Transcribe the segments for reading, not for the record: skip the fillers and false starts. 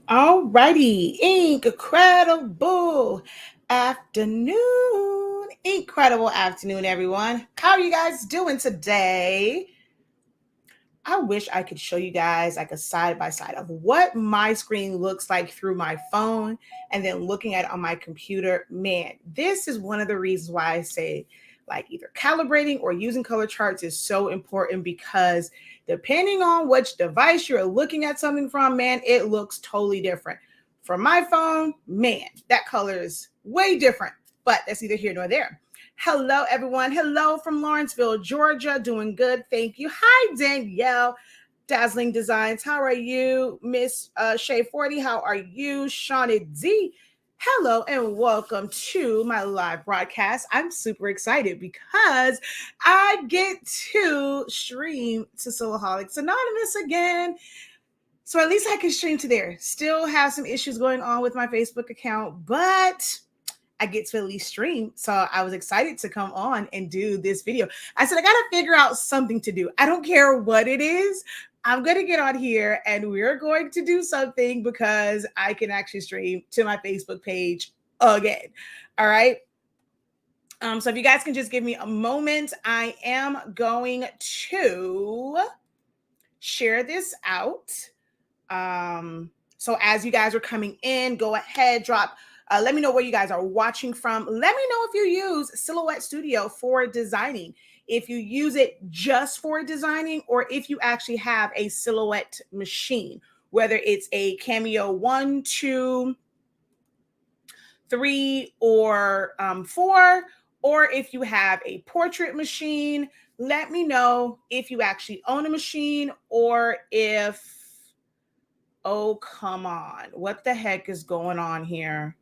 Alrighty, incredible afternoon. Incredible afternoon, everyone. How are you guys doing today? I wish I could show you guys like a side by side of what my screen looks like through my phone and then looking at it on my computer. Man, this is one of the reasons why I say like either calibrating or using color charts is so important, because depending on which device you're looking at something from, man, it looks totally different. For my phone, man, that color is way different, but that's neither here nor there. Hello, everyone. Hello from Lawrenceville, Georgia. Doing good. Thank you. Hi, Danielle. Dazzling Designs. How are you? Miss Shay 40. How are you? Shauna D. Hello and welcome to my live broadcast. I'm super excited because I get to stream to Soloholics Anonymous again. So at least I can stream to there. Still have some issues going on with my Facebook account, but I get to at least stream. So I was excited to come on and do this video. I said, I got to figure out something to do. I don't care what it is. I'm going to get on here and we're going to do something because I can actually stream to my Facebook page again. All right. So if you guys can just give me a moment, I am going to share this out. So as you guys are coming in, go ahead, drop. Let me know where you guys are watching from. Let me know if you use Silhouette Studio for designing, if you use it just for designing, or if you actually have a Silhouette machine, whether it's a Cameo 1, 2, 3, or 4, or if you have a portrait machine. Let me know if you actually own a machine or if, oh, come on, what the heck is going on here?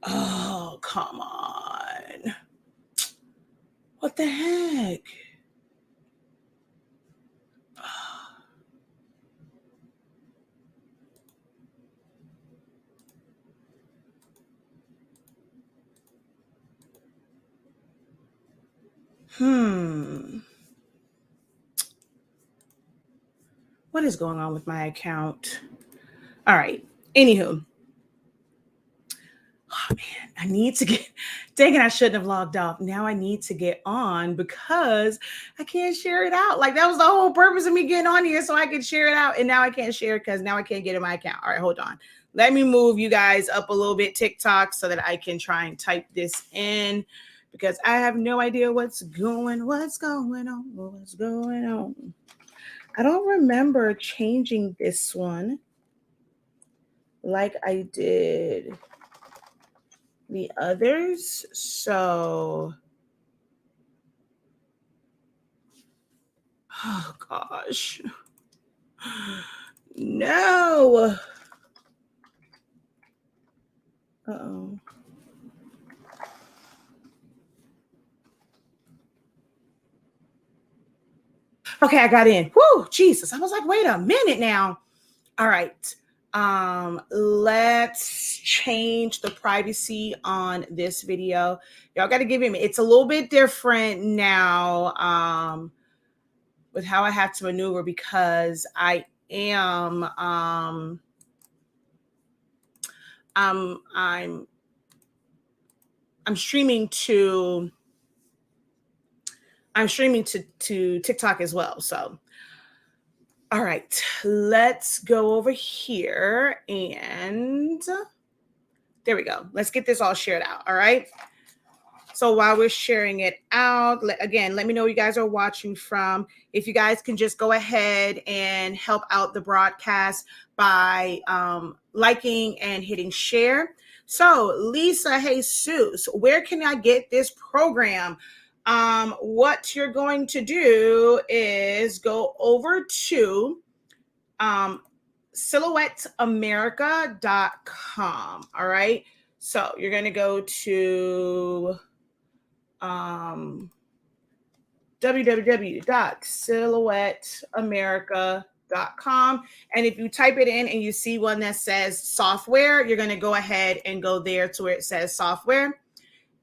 Oh, come on. What the heck? What is going on with my account? All right. Anywho. Oh, man, I need to get, dang it, I shouldn't have logged off. Now I need to get on because I can't share it out. Like that was the whole purpose of me getting on here so I could share it out. And now I can't share it because now I can't get in my account. All right, hold on. Let me move you guys up a little bit, TikTok, so that I can try and type this in because I have no idea what's going on. I don't remember changing this one like I did the others. So, oh gosh. No. Uh-oh. Okay, I got in. Whoo, Jesus. I was like, wait a minute now. All right. Let's change the privacy on this video. Y'all got to give me, it's a little bit different now with how I have to maneuver because I am I'm streaming to TikTok as well. So, all right, let's go over here and there we go. Let's get this all shared out. All right. So while we're sharing it out, again, let me know where you guys are watching from. If you guys can just go ahead and help out the broadcast by liking and hitting share. So Lisa Jesus, where can I get this program? What you're going to do is go over to silhouetteamerica.com. All right. So you're going to go to www.silhouetteamerica.com. And if you type it in and you see one that says software, you're going to go ahead and go there to where it says software.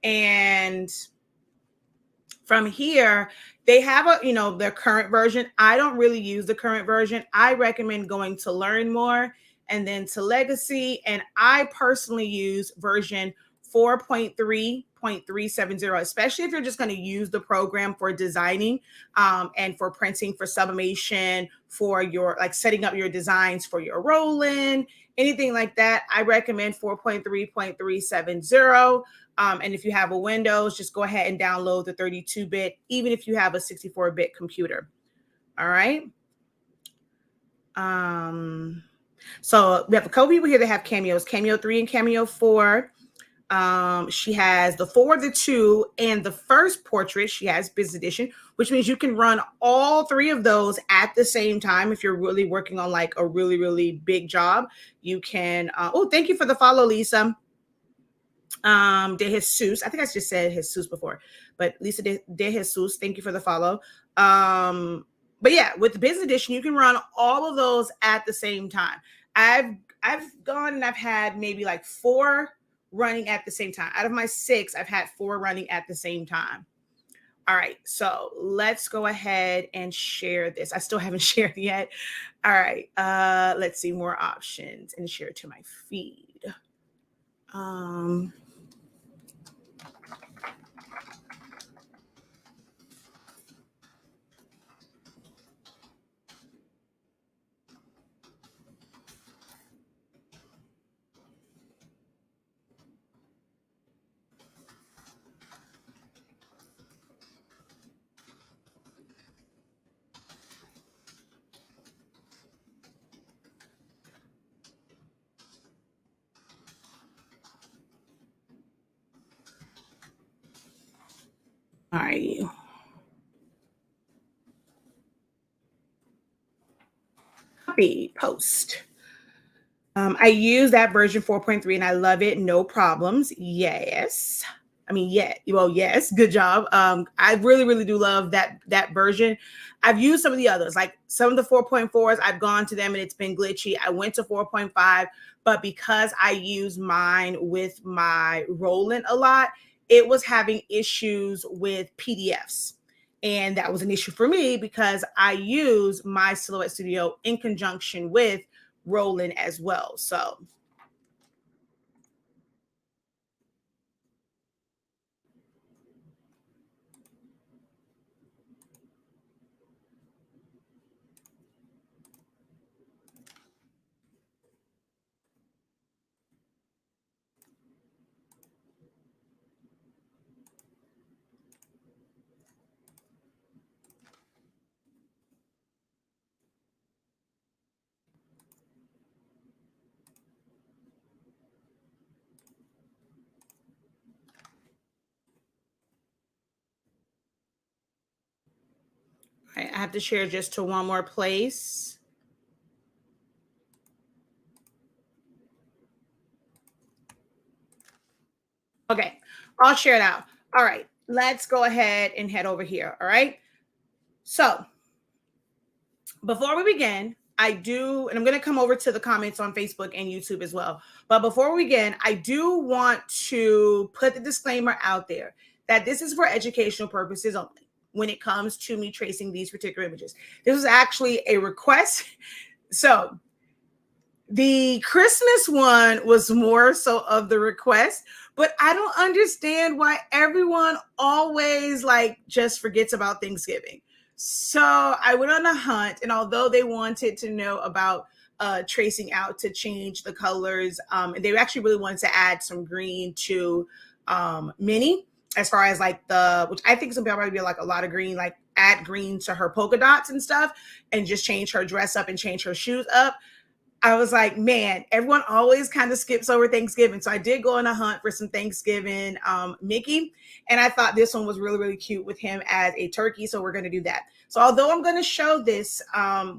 And From here, they have their current version. I don't really use the current version. I recommend going to learn more and then to legacy. And I personally use version 4.3.370, especially if you're just going to use the program for designing and for printing, for sublimation, for your like setting up your designs for your roll-in, anything like that. I recommend 4.3.370. And if you have a Windows, just go ahead and download the 32-bit, even if you have a 64-bit computer. All right. So we have a couple people here that have cameos, Cameo 3 and Cameo 4. She has the 4, the 2, and the first portrait. She has business edition, which means you can run all 3 of those at the same time. If you're really working on like a really, really big job, you can. Oh, thank you for the follow, Lisa. De Jesus. I think I just said Jesus before, but Lisa de Jesus, thank you for the follow. But yeah, with the business edition, you can run all of those at the same time. I've gone and I've had maybe like 4 running at the same time. Out of my 6, I've had 4 running at the same time. All right, so let's go ahead and share this. I still haven't shared yet. All right, let's see more options and share it to my feed. All right. Copy, post. I use that version 4.3 and I love it. No problems. Yes. I mean, yeah. Well, yes. Good job. I really, really do love that version. I've used some of the others, like some of the 4.4s. I've gone to them and it's been glitchy. I went to 4.5, but because I use mine with my roll-in a lot, it was having issues with PDFs. And that was an issue for me because I use my Silhouette Studio in conjunction with roll-in as well. So I have to share just to one more place. Okay, I'll share it out. All right, let's go ahead and head over here. All right. So before we begin, I do, and I'm going to come over to the comments on Facebook and YouTube as well. But before we begin, I do want to put the disclaimer out there that this is for educational purposes only when it comes to me tracing these particular images. This was actually a request. So the Christmas one was more so of the request, but I don't understand why everyone always like just forgets about Thanksgiving. So I went on a hunt, and although they wanted to know about tracing out to change the colors, and they actually really wanted to add some green to Minnie, as far as like which I think some people probably be like a lot of green, like add green to her polka dots and stuff, and just change her dress up and change her shoes up. I was like, man, everyone always kind of skips over Thanksgiving. So I did go on a hunt for some Thanksgiving Mickey. And I thought this one was really, really cute with him as a turkey. So we're going to do that. So although I'm going to show this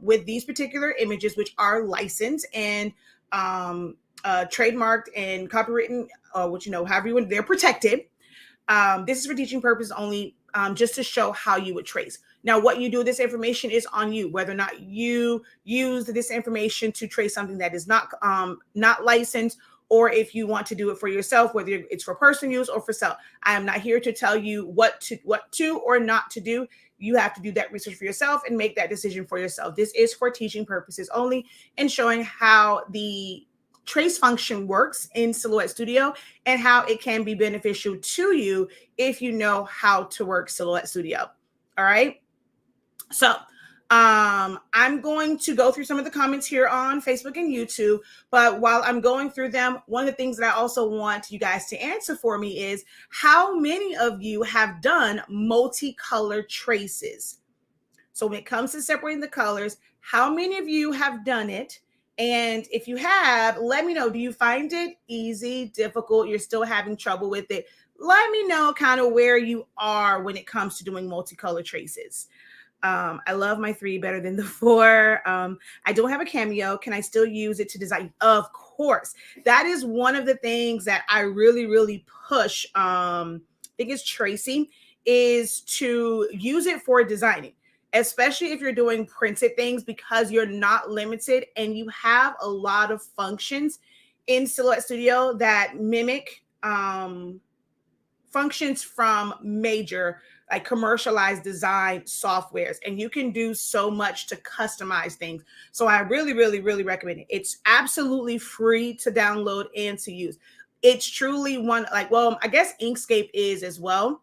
with these particular images, which are licensed and trademarked and copywritten, which, however you want, they're protected. This is for teaching purposes only, just to show how you would trace. Now, what you do with this information is on you, whether or not you use this information to trace something that is not licensed, or if you want to do it for yourself, whether it's for personal use or for sale. I am not here to tell you what to or not to do. You have to do that research for yourself and make that decision for yourself. This is for teaching purposes only and showing how the trace function works in Silhouette Studio and how it can be beneficial to you if you know how to work Silhouette Studio. All right. So I'm going to go through some of the comments here on Facebook and YouTube, but while I'm going through them, one of the things that I also want you guys to answer for me is how many of you have done multicolor traces? So when it comes to separating the colors, how many of you have done it? And if you have, let me know. Do you find it easy, difficult? You're still having trouble with it? Let me know kind of where you are when it comes to doing multicolor traces. I love my 3 better than the 4. I don't have a Cameo. Can I still use it to design? Of course. That is one of the things that I really, really push. I think it's Tracy, is to use it for designing, especially if you're doing printed things, because you're not limited and you have a lot of functions in Silhouette Studio that mimic functions from major like commercialized design softwares, and you can do so much to customize things. So I really, really, really recommend it. It's absolutely free to download and to use. It's truly one, like, well, I guess Inkscape is as well.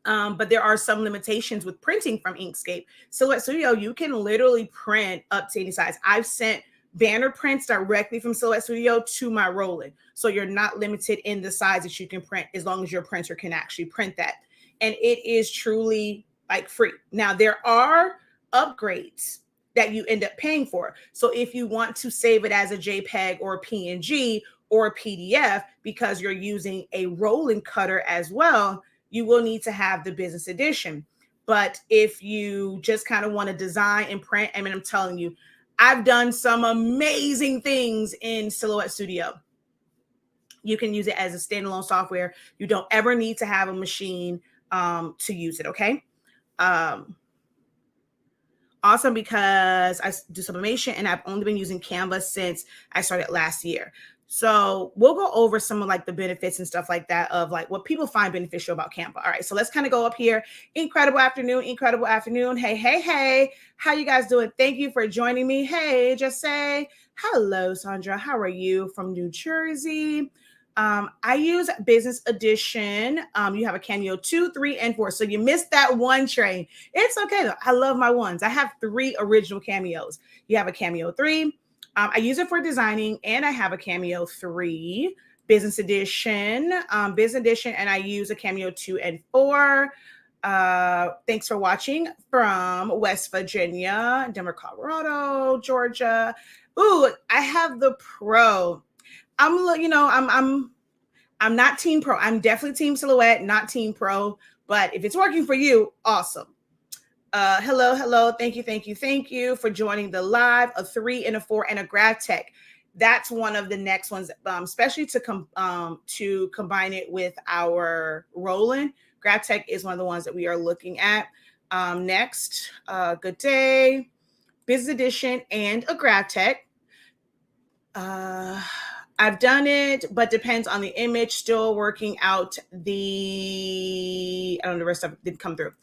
But there are some limitations with printing from Inkscape. Silhouette Studio, you can literally print up to any size. I've sent banner prints directly from Silhouette Studio to my Roland. So you're not limited in the size that you can print as long as your printer can actually print that. And it is truly like free. Now, there are upgrades that you end up paying for. So if you want to save it as a JPEG or a PNG or a PDF, because you're using a rolling cutter as well, you will need to have the business edition. But if you just kind of want to design and print, I mean, I'm telling you, I've done some amazing things in Silhouette Studio. You can use it as a standalone software. You don't ever need to have a machine to use it, okay? Awesome, because I do Sublimation and I've only been using Canva since I started last year. So we'll go over some of like the benefits and stuff like that of like what people find beneficial about Canva. All right, so let's kind of go up here. Incredible afternoon, incredible afternoon. Hey, hey, hey, how you guys doing? Thank you for joining me. Hey, just say hello, Sandra. How are you from New Jersey? I use Business Edition. You have a Cameo 2, 3, and 4. So you missed that one train. It's okay though. I love my ones. I have 3 original Cameos. You have a Cameo 3. I use it for designing, and I have a Cameo 3 Business Edition, and I use a Cameo 2 and 4. Thanks for watching from West Virginia, Denver, Colorado, Georgia. Ooh, I have the Pro. I'm not Team Pro. I'm definitely Team Silhouette, not Team Pro. But if it's working for you, awesome. Hello. Thank you for joining the live. A 3 and a 4 and a GravTech. That's one of the next ones, especially to combine it with our Roland. GravTech is one of the ones that we are looking at next. Good day, Business Edition and a GravTech. I've done it, but depends on the image. Still working out the rest of it didn't come through.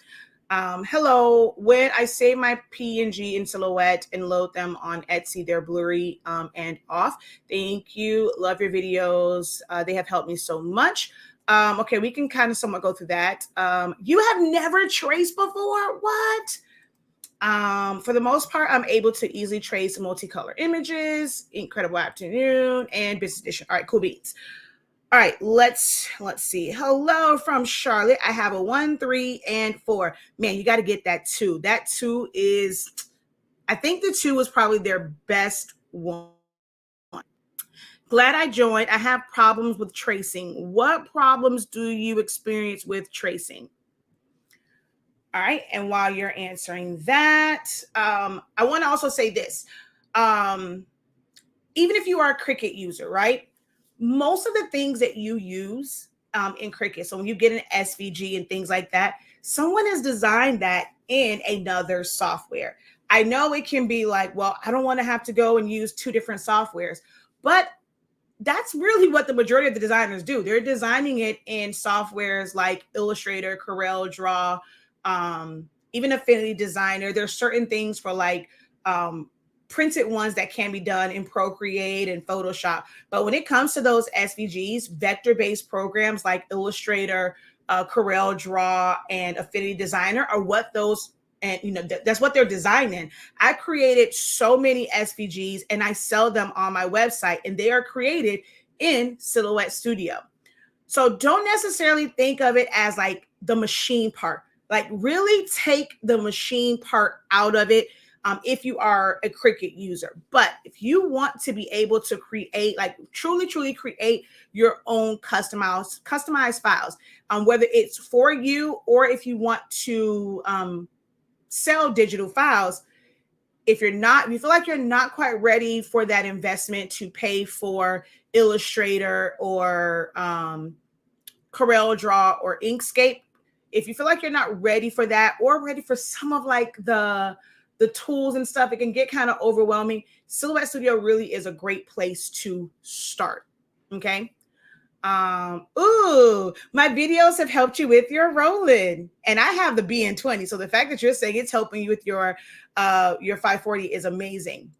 Hello, when I save my PNG in Silhouette and load them on Etsy, they're blurry and off. Thank you. Love your videos. They have helped me so much. Okay, we can kind of somewhat go through that. You have never traced before? What? For the most part, I'm able to easily trace multicolor images, Incredible Afternoon, and Business Edition. All right, cool beans. All right, let's see. Hello from Charlotte. I have a 1, 3, and 4. Man, you got to get that 2. That 2 is, I think the 2 is probably their best one. Glad I joined. I have problems with tracing. What problems do you experience with tracing? All right, and while you're answering that, I want to also say this. Even if you are a Cricut user, right? Most of the things that you use in Cricut, so when you get an SVG and things like that, someone has designed that in another software. I know it can be like, well, I don't want to have to go and use 2 different softwares, but that's really what the majority of the designers do. They're designing it in softwares like Illustrator, Corel Draw, even Affinity Designer. There's certain things for like printed ones that can be done in Procreate and Photoshop. But when it comes to those SVGs, vector-based programs like Illustrator, Corel Draw, and Affinity Designer are what those, and that's what they're designing. I created so many SVGs and I sell them on my website, and they are created in Silhouette Studio. So don't necessarily think of it as like the machine part. Like really take the machine part out of it if you are a Cricut user. But if you want to be able to create, like truly create your own customized files, whether it's for you or if you want to sell digital files, if you feel like you're not quite ready for that investment to pay for Illustrator or Corel Draw or Inkscape, if you feel like you're not ready for that or ready for some of like the tools and stuff, it can get kind of overwhelming. Silhouette Studio really is a great place to start. Okay. My videos have helped you with your rolling, and I have the BN20. So the fact that you're saying it's helping you with your 540 is amazing.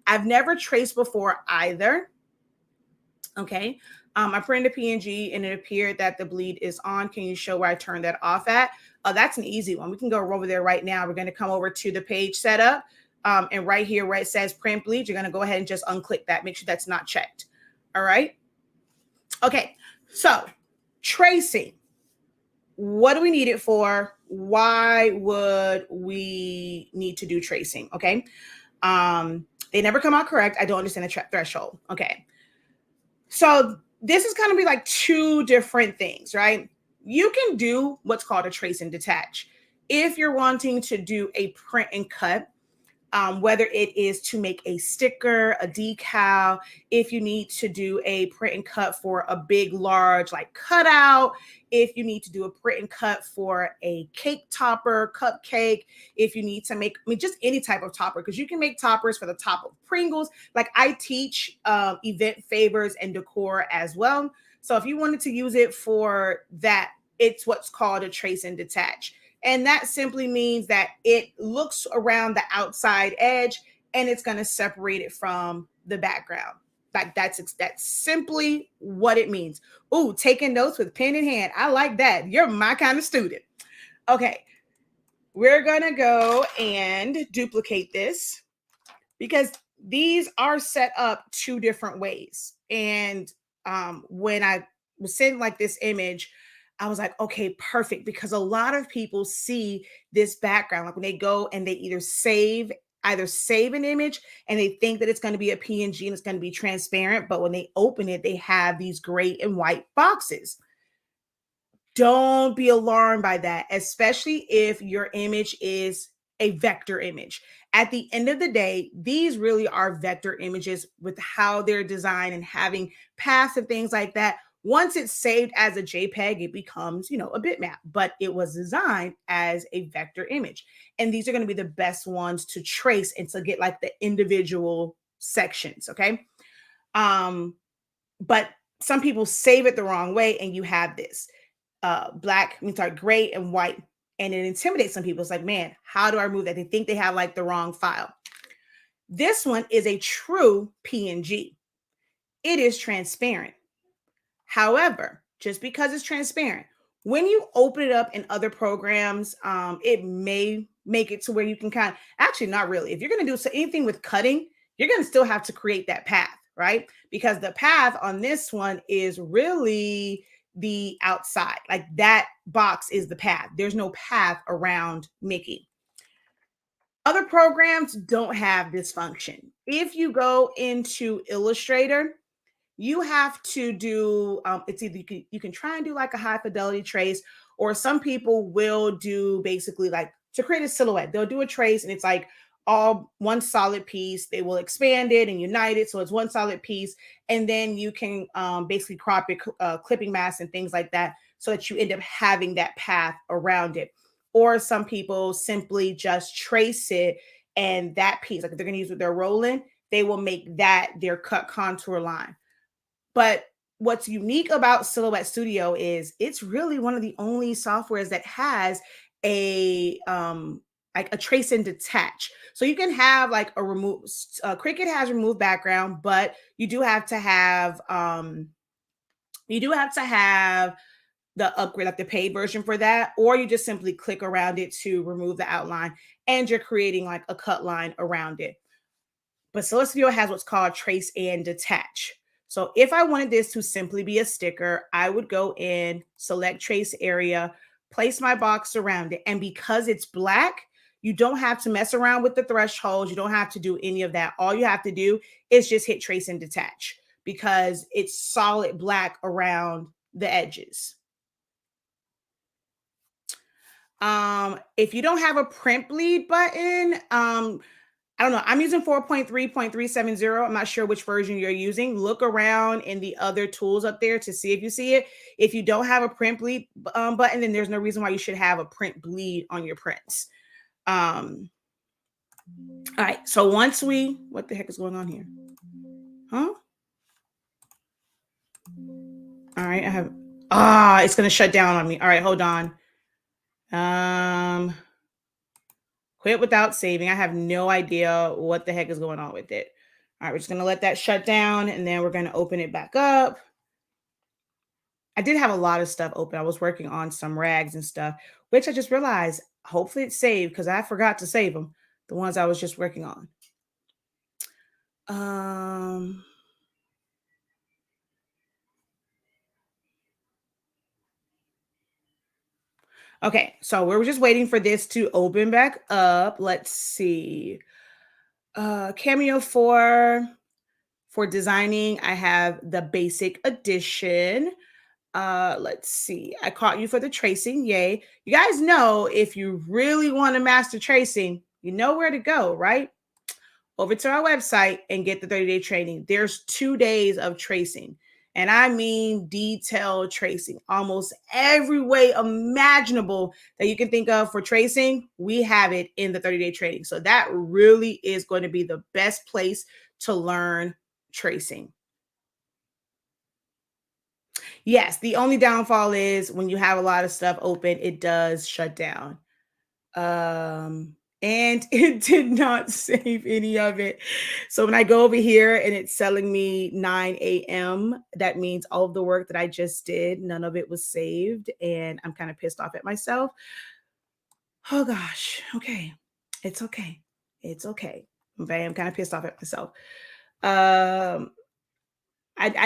I've never traced before either. Okay. I printed a PNG and it appeared that the bleed is on. Can you show where I turned that off at? That's an easy one. We can go over there right now. We're going to come over to the page setup. And right here where it says print bleed, you're going to go ahead and just unclick that. Make sure that's not checked. All right. Okay, so tracing. What do we need it for? Why would we need to do tracing? Okay. They never come out correct. I don't understand the threshold. Okay. So this is going to be like two different things, right? You can do what's called a trace and detach. If you're wanting to do a print and cut, whether it is to make a sticker, a decal, if you need to do a print and cut for a big, large like cutout, if you need to do a print and cut for a cake topper, cupcake, if you need to make, just any type of topper, because you can make toppers for the top of Pringles. Like I teach event favors and decor as well. So if you wanted to use it for that, it's what's called a trace and detach. And that simply means that it looks around the outside edge and it's going to separate it from the background. Like that's simply what it means. Ooh, taking notes with pen in hand. I like that. You're my kind of student. Okay, we're going to go and duplicate this because these are set up two different ways. And when I was sent like this image, I was like, okay, perfect. Because a lot of people see this background, like when they go and they either save an image and they think that it's going to be a PNG and it's going to be transparent. But when they open it, they have these gray and white boxes. Don't be alarmed by that, especially if your image is a vector image. At the end of the day, these really are vector images with how they're designed and having paths and things like that. Once it's saved as a JPEG, it becomes, a bitmap, but it was designed as a vector image. And these are going to be the best ones to trace and to get like the individual sections, okay? But some people save it the wrong way and you have this gray and white, and it intimidates some people. It's like, man, how do I remove that? They think they have like the wrong file. This one is a true PNG. It is transparent. However, just because it's transparent, when you open it up in other programs, it may make it to where you can actually not really. If you're going to do anything with cutting, you're going to still have to create that path, right? Because the path on this one is really the outside. Like that box is the path. There's no path around Mickey. Other programs don't have this function. If you go into Illustrator, you have to do it's either you can try and do like a high fidelity trace, or some people will do basically like to create a silhouette. They'll do a trace and it's like all one solid piece. They will expand it and unite it so it's one solid piece, and then you can basically crop it, clipping mask and things like that, so that you end up having that path around it. Or some people simply just trace it, and that piece, like if they're going to use with their rolling, they will make that their cut contour line. But what's unique about Silhouette Studio is it's really one of the only softwares that has a like a trace and detach. So you can have like a remove Cricut has remove background, but you do have to have the upgrade, like the paid version for that, or you just simply click around it to remove the outline and you're creating like a cut line around it. But Silhouette Studio has what's called trace and detach. So if I wanted this to simply be a sticker, I would go in, select trace area, place my box around it. And because it's black, you don't have to mess around with the thresholds. You don't have to do any of that. All you have to do is just hit trace and detach because it's solid black around the edges. If you don't have a print bleed button, I don't know. I'm using 4.3.370. I'm not sure which version you're using. Look around in the other tools up there to see if you see it. If you don't have a print bleed button, then there's no reason why you should have a print bleed on your prints. All right. So what the heck is going on here? Huh? All right. It's going to shut down on me. All right. Hold on. Quit without saving. I have no idea what the heck is going on with it. All right, we're just going to let that shut down and then we're going to open it back up. I did have a lot of stuff open. I was working on some rags and stuff, which I just realized hopefully it's saved because I forgot to save them, the ones I was just working on. Okay, so we're just waiting for this to open back up. Let's see. Cameo for designing, I have the basic edition. Let's see. I caught you for the tracing. Yay. You guys know if you really want to master tracing, you know where to go, right? Over to our website and get the 30-day training. There's 2 days of tracing. And I mean detailed tracing. Almost every way imaginable that you can think of for tracing, we have it in the 30-day training. So that really is going to be the best place to learn tracing. Yes, the only downfall is when you have a lot of stuff open, it does shut down. And it did not save any of it. So when I go over here and it's telling me 9 a.m., that means all of the work that I just did, none of it was saved. And I'm kind of pissed off at myself. Oh gosh. Okay. It's okay. It's okay. Okay. I'm kind of pissed off at myself. I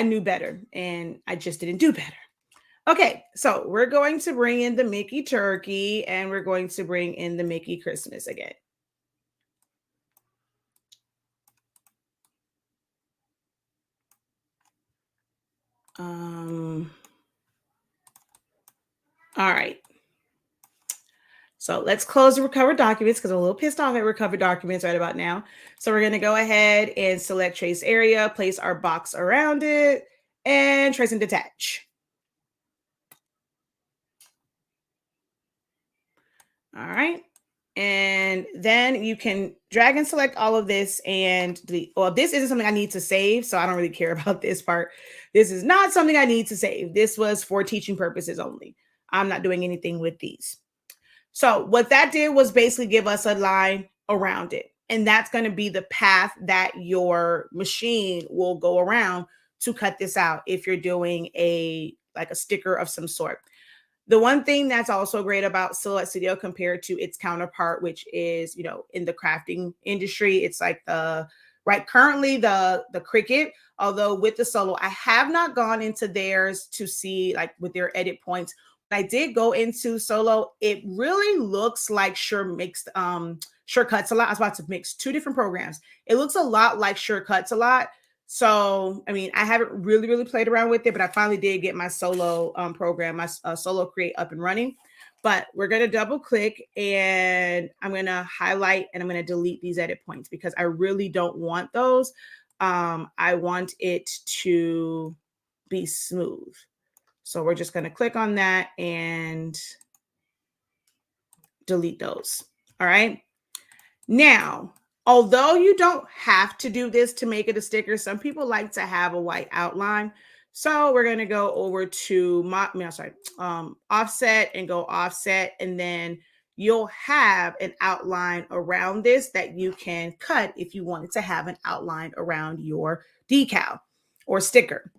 knew better and I just didn't do better. Okay, so we're going to bring in the Mickey Turkey and we're going to bring in the Mickey Christmas again. All right. So let's close the recovered documents because I'm a little pissed off at recovered documents right about now. So we're going to go ahead and select trace area, place our box around it, and trace and detach. All right. And then you can drag and select all of this and delete. Well, this isn't something I need to save, so I don't really care about this part. This is not something I need to save. This was for teaching purposes only. I'm not doing anything with these. So what that did was basically give us a line around it. And that's going to be the path that your machine will go around to cut this out if you're doing a sticker of some sort. The one thing that's also great about Silhouette Studio compared to its counterpart, which is, in the crafting industry, it's like currently the Cricut, although with the Solo, I have not gone into theirs to see like with their edit points. I did go into Solo. It really looks like Sure Cuts a lot. I was about to mix two different programs. It looks a lot like Sure Cuts a lot. So, I mean, I haven't really played around with it, but I finally did get my Solo program, my Solo Create up and running. But we're going to double click and I'm going to highlight and I'm going to delete these edit points because I really don't want those. I want it to be smooth. So we're just going to click on that and delete those. All right. Now, although you don't have to do this to make it a sticker, some people like to have a white outline. So we're going to go over to offset and go offset. And then you'll have an outline around this that you can cut if you wanted to have an outline around your decal or sticker,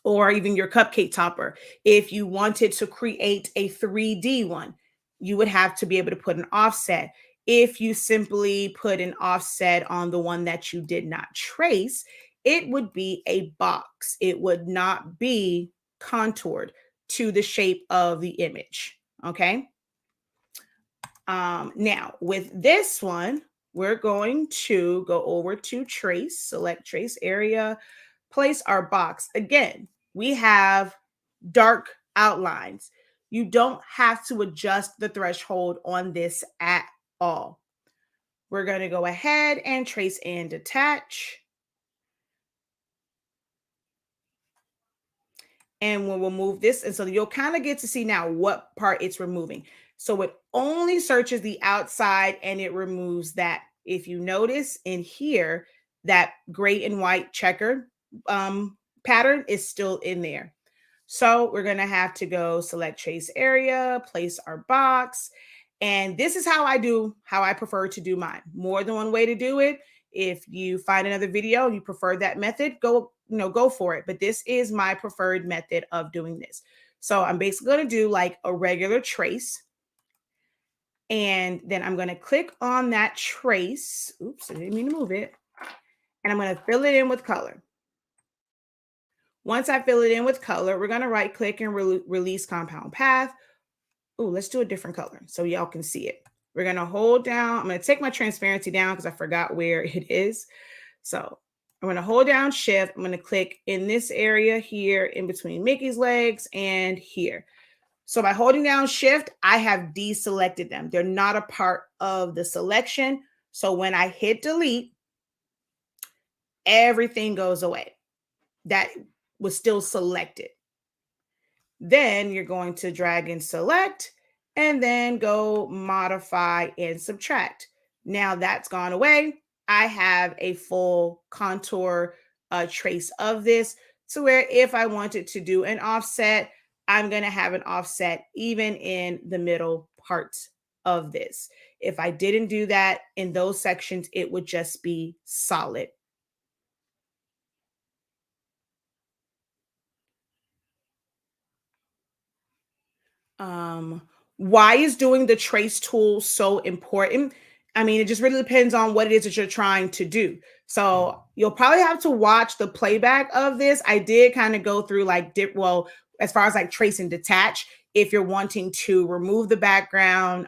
or even your cupcake topper. If you wanted to create a 3D one, you would have to be able to put an offset. If you simply put an offset on the one that you did not trace, it would be a box. It would not be contoured to the shape of the image. Okay. Now with this one, we're going to go over to trace, select trace area, place our box. Again, we have dark outlines. You don't have to adjust the threshold on this at all. We're going to go ahead and trace and detach. And we'll remove this. And so you'll kind of get to see now what part it's removing. So it only searches the outside and it removes that. If you notice in here, that gray and white checker pattern is still in there. So we're going to have to go select trace area, place our box. And this is how I prefer to do mine. More than one way to do it. If you find another video and you prefer that method, go for it. But this is my preferred method of doing this. So I'm basically going to do like a regular trace. And then I'm going to click on that trace. Oops, I didn't mean to move it. And I'm going to fill it in with color. Once I fill it in with color, we're going to right click and release compound path. Oh, let's do a different color so y'all can see it. We're going to hold down. I'm going to take my transparency down because I forgot where it is. So I'm going to hold down shift. I'm going to click in this area here in between Mickey's legs and here. So by holding down shift, I have deselected them. They're not a part of the selection. So when I hit delete, everything goes away. That was still selected. Then you're going to drag and select and then go modify and subtract. Now that's gone away. I have a full contour trace of this, to where if I wanted to do an offset, I'm going to have an offset even in the middle parts of this. If I didn't do that in those sections, it would just be solid. Why is doing the trace tool so important? I mean, it just really depends on what it is that you're trying to do. So you'll probably have to watch the playback of this. I did kind of go through like, as far as like trace and detach, if you're wanting to remove the background,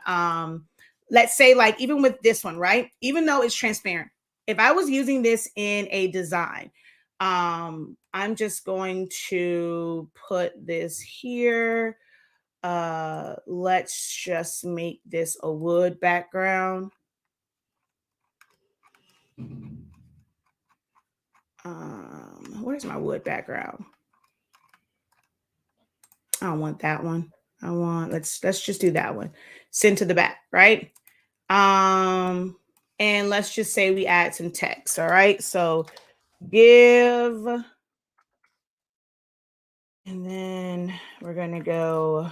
let's say like even with this one, right? Even though it's transparent, if I was using this in a design, I'm just going to put this here. Let's just make this a wood background. Where's my wood background? I don't want that one. Let's just do that one. Send to the back, right? And let's just say we add some text. All right. So give, and then we're going to go.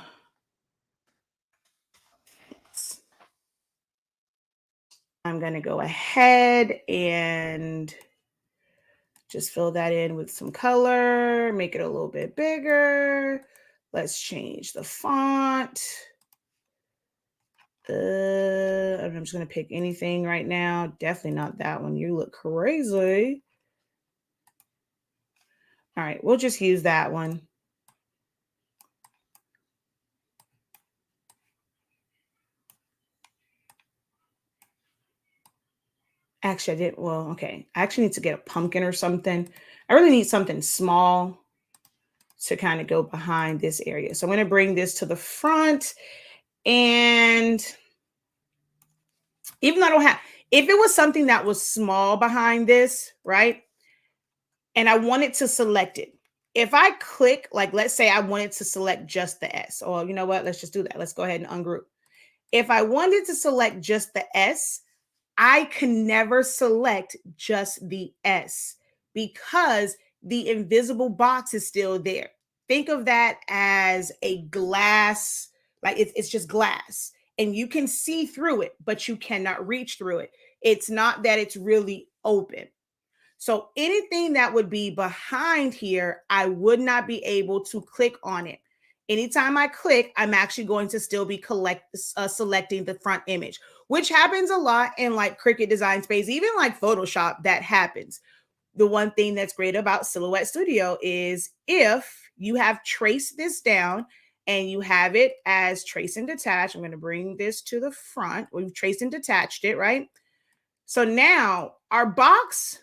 I'm going to go ahead and just fill that in with some color, make it a little bit bigger. Let's change the font. I'm just going to pick anything right now. Definitely not that one. You look crazy. All right, we'll just use that one. Actually, I didn't. Well, okay. I actually need to get a pumpkin or something. I really need something small to kind of go behind this area. So I'm going to bring this to the front. And even though I don't have, if it was something that was small behind this, right? And I wanted to select it. If I click, like, let's say I wanted to select just the S, or you know what? Let's just do that. Let's go ahead and ungroup. If I wanted to select just the S, I can never select just the S because the invisible box is still there. Think of that as a glass, like it's just glass, and you can see through it, but you cannot reach through it. It's not that it's really open. So anything that would be behind here, I would not be able to click on it. Anytime I click, I'm actually going to still be selecting the front image, which happens a lot in like Cricut Design Space, even like Photoshop, that happens. The one thing that's great about Silhouette Studio is if you have traced this down and you have it as trace and detach, I'm going to bring this to the front. We've traced and detached it, right? So now our box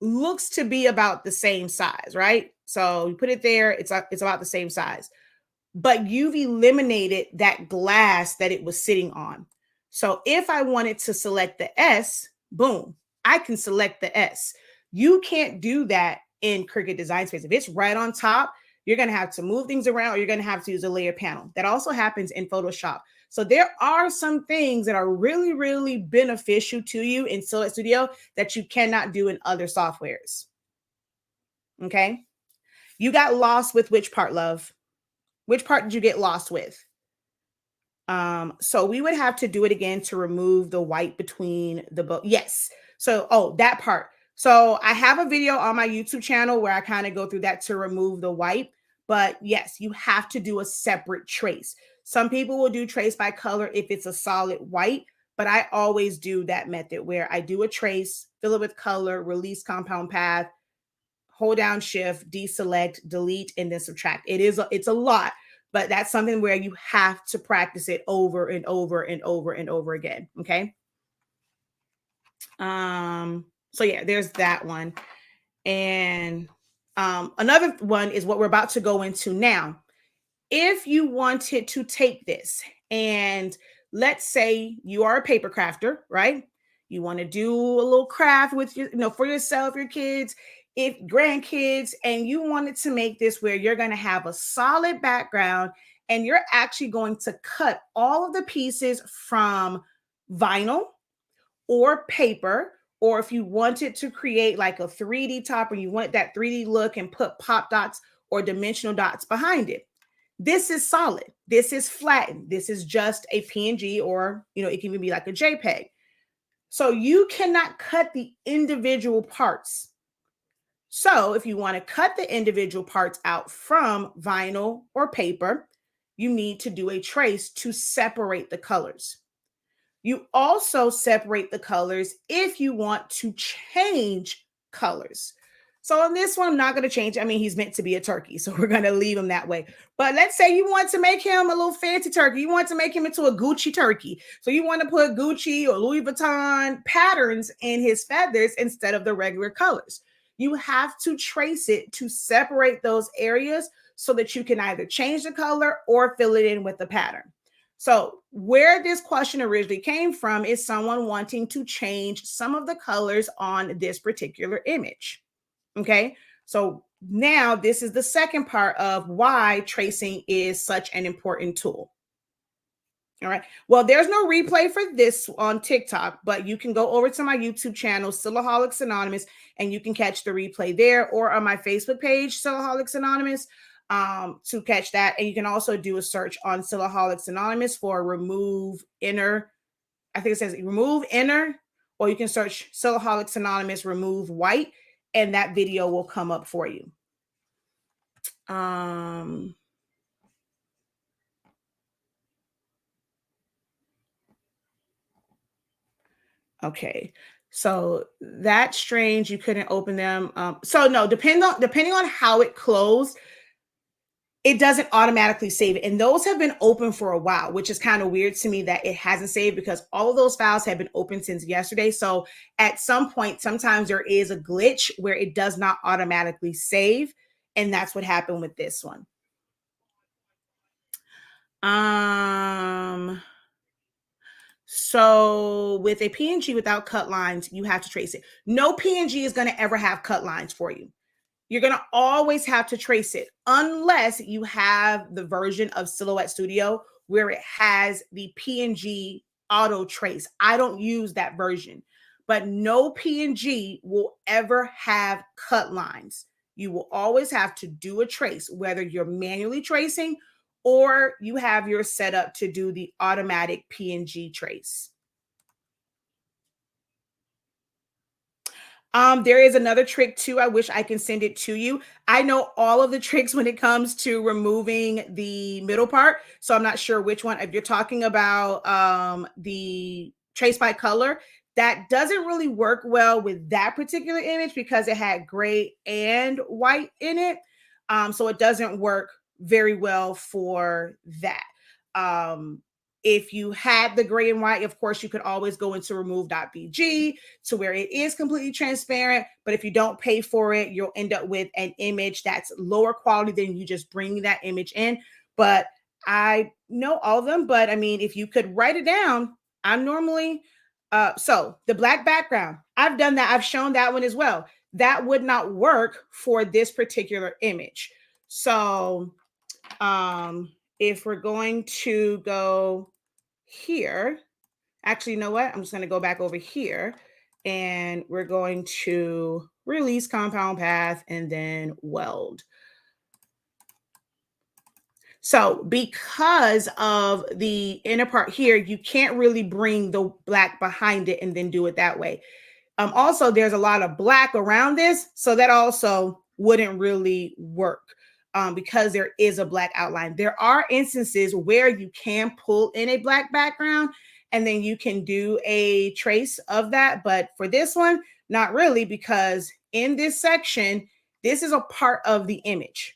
looks to be about the same size, right? So you put it there, it's about the same size, but you've eliminated that glass that it was sitting on. So if I wanted to select the S, boom, I can select the S. You can't do that in Cricut Design Space. If it's right on top, you're going to have to move things around, or you're going to have to use a layer panel. That also happens in Photoshop. So there are some things that are really, really beneficial to you in Silhouette Studio that you cannot do in other softwares. Okay. You got lost with which part, love? Which part did you get lost with? So we would have to do it again to remove the white between the both. Yes. So, oh, that part. So I have a video on my YouTube channel where I kind of go through that to remove the white. But yes, you have to do a separate trace. Some people will do trace by color if it's a solid white, but I always do that method where I do a trace, fill it with color, release compound path, hold down shift, deselect, delete, and then subtract. It's a lot, but that's something where you have to practice it over and over and over and over again. Okay. So yeah, there's that one. And another one is what we're about to go into now. If you wanted to take this and let's say you are a paper crafter, right? You want to do a little craft with your, for yourself, your kids, if grandkids, and you wanted to make this where you're going to have a solid background and you're actually going to cut all of the pieces from vinyl or paper, or if you wanted to create like a 3D top and you want that 3D look and put pop dots or dimensional dots behind it. This is solid. This is flattened. This is just a PNG, or, it can even be like a JPEG. So you cannot cut the individual parts. So if you want to cut the individual parts out from vinyl or paper, you need to do a trace to separate the colors. You also separate the colors if you want to change colors. So on this one, I'm not going to change. I mean, he's meant to be a turkey, so we're going to leave him that way. But let's say you want to make him a little fancy turkey. You want to make him into a Gucci turkey. So you want to put Gucci or Louis Vuitton patterns in his feathers instead of the regular colors. You have to trace it to separate those areas so that you can either change the color or fill it in with the pattern. So where this question originally came from is someone wanting to change some of the colors on this particular image. Okay, so now this is the second part of why tracing is such an important tool. All right. Well, there's no replay for this on TikTok, but you can go over to my YouTube channel, Silaholics Anonymous, and you can catch the replay there, or on my Facebook page, Silaholics Anonymous, to catch that. And you can also do a search on Silaholics Anonymous for remove inner. I think it says remove inner, or you can search Silaholics Anonymous remove white, and that video will come up for you. Okay, so that's strange. You couldn't open them. So no, depending on how it closed, it doesn't automatically save it. And those have been open for a while, which is kind of weird to me that it hasn't saved, because all of those files have been open since yesterday. So at some point, sometimes there is a glitch where it does not automatically save. And that's what happened with this one. So with a PNG without cut lines, you have to trace it. No PNG is going to ever have cut lines for you. You're going to always have to trace it unless you have the version of Silhouette Studio where it has the PNG auto trace. I don't use that version, but no PNG will ever have cut lines. you will always have to do a trace, whether you're manually tracing or you have your setup to do the automatic PNG trace. There is another trick too. I wish I can send it to you. I know all of the tricks when it comes to removing the middle part. So I'm not sure which one. If you're talking about the trace by color, that doesn't really work well with that particular image because it had gray and white in it. So it doesn't work very well for that. If you had the gray and white, of course, you could always go into remove.bg to where it is completely transparent. But if you don't pay for it, you'll end up with an image that's lower quality than you just bringing that image in. But I know all of them. But I mean, if you could write it down, I'm normally, so the black background, I've done that. I've shown that one as well. That would not work for this particular image. So if we're going to go here, actually, you know what? I'm just going to go back over here and we're going to release compound path and then weld. So because of the inner part here, you can't really bring the black behind it and then do it that way. Also, there's a lot of black around this, so that also wouldn't really work because there is a black outline. There are instances where you can pull in a black background and then you can do a trace of that. But for this one, not really, because in this section, this is a part of the image.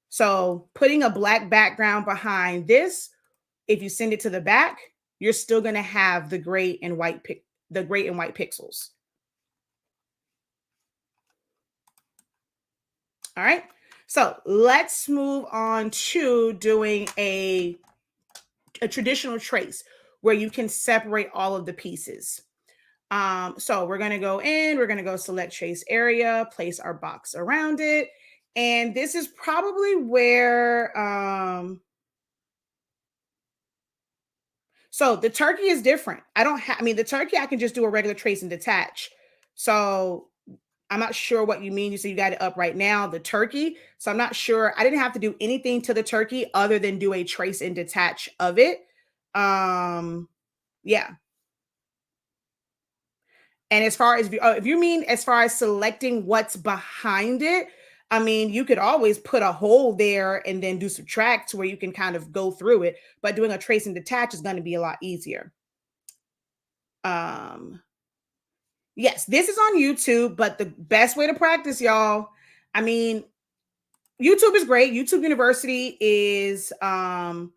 So putting a black background behind this, if you send it to the back, you're still going to have the gray and white pixels. All right. So let's move on to doing a traditional trace where you can separate all of the pieces. So we're going to go in, we're going to go select trace area, place our box around it. And this is probably where, so the turkey is different. I mean, the turkey, I can just do a regular trace and detach. So I'm not sure what you mean. You say you got it up right now, the turkey. So I'm not sure. I didn't have to do anything to the turkey other than do a trace and detach of it. Yeah. And as far as if you mean as far as selecting what's behind it, I mean, you could always put a hole there and then do subtract to where you can kind of go through it. But doing a trace and detach is going to be a lot easier. Yes, this is on YouTube, but the best way to practice, y'all, I mean, YouTube is great. YouTube University is oh,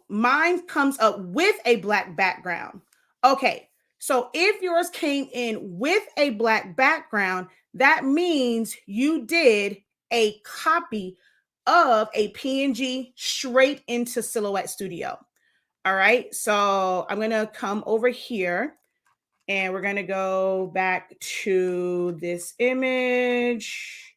mine comes up with a black background. Okay. So if yours came in with a black background, that means you did a copy of a PNG straight into Silhouette Studio. All right. So I'm going to come over here and we're going to go back to this image.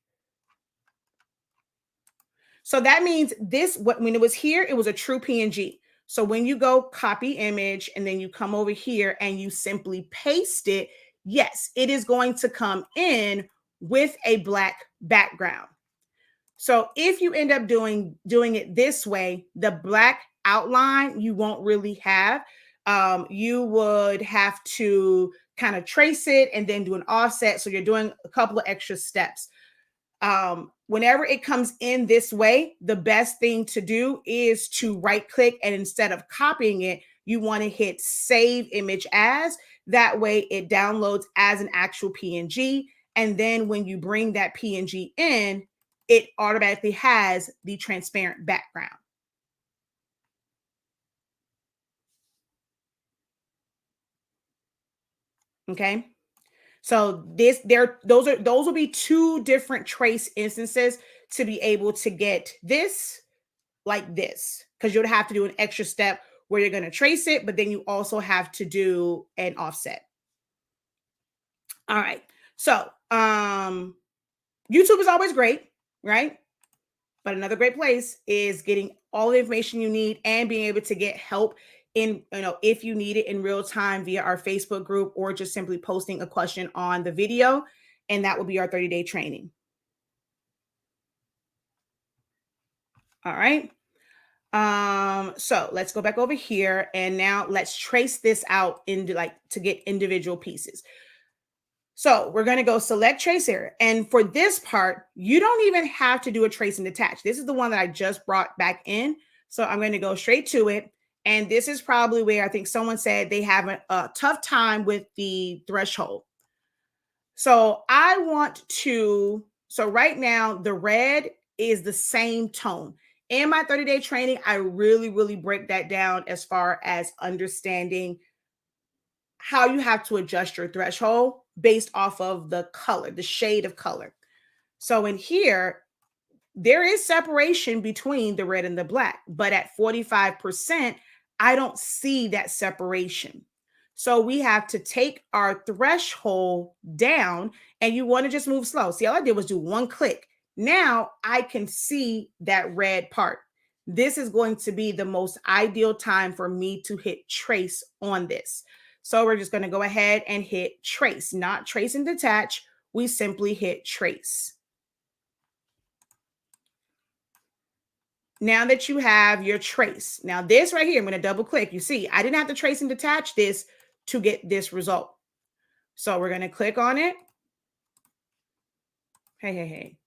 So that means this, when it was here, it was a true PNG. So when you go copy image and then you come over here and you simply paste it, yes, it is going to come in with a black background. So if you end up doing it this way, the black outline you won't really have. You would have to kind of trace it and then do an offset. So you're doing a couple of extra steps. Whenever it comes in this way, the best thing to do is to right click, and instead of copying it, you want to hit save image as. That way it downloads as an actual PNG. And then when you bring that PNG in, it automatically has the transparent background. Okay. So those will be two different trace instances to be able to get this like this, because you'll have to do an extra step where you're going to trace it, but then you also have to do an offset. All right. So YouTube is always great, right? But another great place is getting all the information you need and being able to get help in, if you need it in real time via our Facebook group or just simply posting a question on the video. and that will be our 30-day training. All right. So let's go back over here, and now let's trace this out into to get individual pieces. So we're going to go select trace area. And for this part, you don't even have to do a trace and detach. This is the one that I just brought back in. So I'm going to go straight to it. And this is probably where I think someone said they have a tough time with the threshold. So I want to, so right now the red is the same tone. In my 30-day training, I really break that down as far as understanding how you have to adjust your threshold based off of the color, the shade of color. So in here, there is separation between the red and the black, but at 45%, I don't see that separation. So we have to take our threshold down, and you want to just move slow. See, all I did was do one click. Now I can see that red part. This is going to be the most ideal time for me to hit trace on this. So we're just going to go ahead and hit trace, not trace and detach. We simply hit trace. Now that you have your trace, now this right here, I'm going to double click. You see, I didn't have to trace and detach this to get this result. So we're going to click on it. Hey.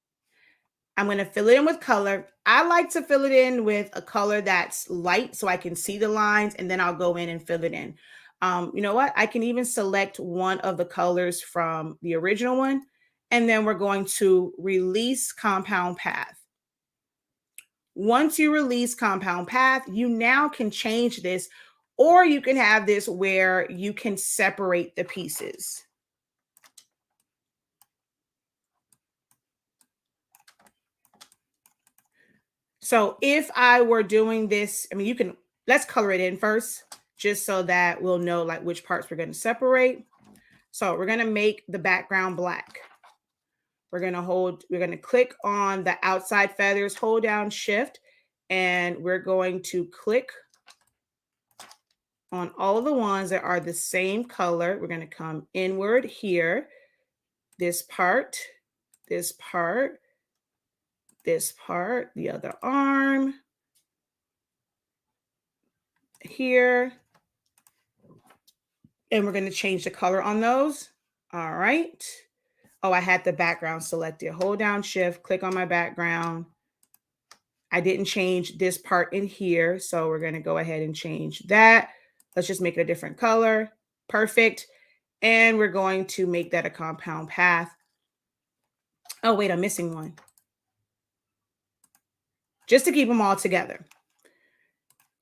I'm going to fill it in with color. I like to fill it in with a color that's light so I can see the lines, and then I'll go in and fill it in. You know what? I can even select one of the colors from the original one, and then we're going to release compound path. Once you release compound path, you now can change this, or you can have this where you can separate the pieces. So if I were doing this, I mean, let's color it in first, just so that we'll know like which parts we're going to separate. So we're going to make the background black. We're going to click on the outside feathers, hold down shift, and we're going to click on all the ones that are the same color. We're going to come inward here, this part, this part, this part, the other arm here. And we're going to change the color on those. All right. Oh, I had the background selected. Hold down shift, click on my background. I didn't change this part in here, so we're going to go ahead and change that. Let's just make it a different color. Perfect. And we're going to make that a compound path. Oh, wait, I'm missing one. Just to keep them all together.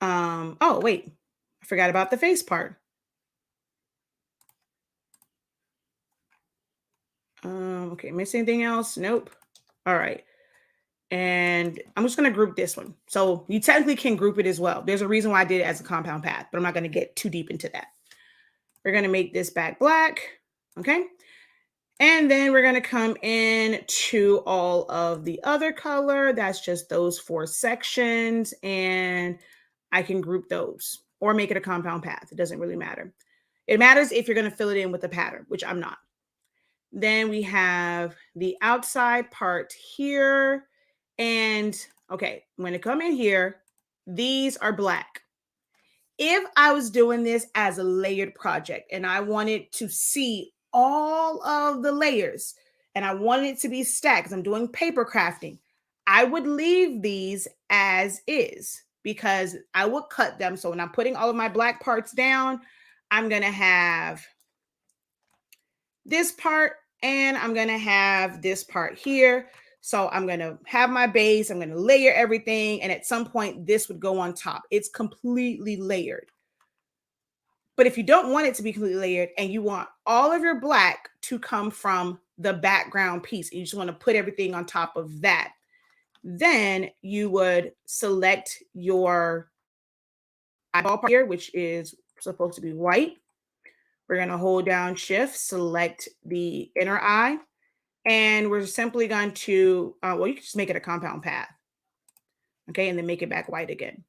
Oh, wait, I forgot about the face part. Okay, miss anything else? Nope. All right. And I'm just going to group this one. So you technically can group it as well. There's a reason why I did it as a compound path, but I'm not going to get too deep into that. We're going to make this back black. Okay. And then we're going to come in to all of the other color. That's just those 4 sections. And I can group those or make it a compound path. It doesn't really matter. It matters if you're going to fill it in with a pattern, which I'm not. Then we have the outside part here. And okay, I'm going to come in here. These are black. If I was doing this as a layered project and I wanted to see all of the layers and I wanted it to be stacked because I'm doing paper crafting, I would leave these as is because I would cut them. So when I'm putting all of my black parts down, I'm going to have this part and I'm going to have this part here. So I'm going to have my base, I'm going to layer everything, and at some point this would go on top. It's completely layered. But if you don't want it to be completely layered and you want all of your black to come from the background piece, and you just want to put everything on top of that, then you would select your eyeball part here, which is supposed to be white. We're going to hold down shift, select the inner eye, and we're simply going to, well, you can just make it a compound path. Okay, and then make it back white again.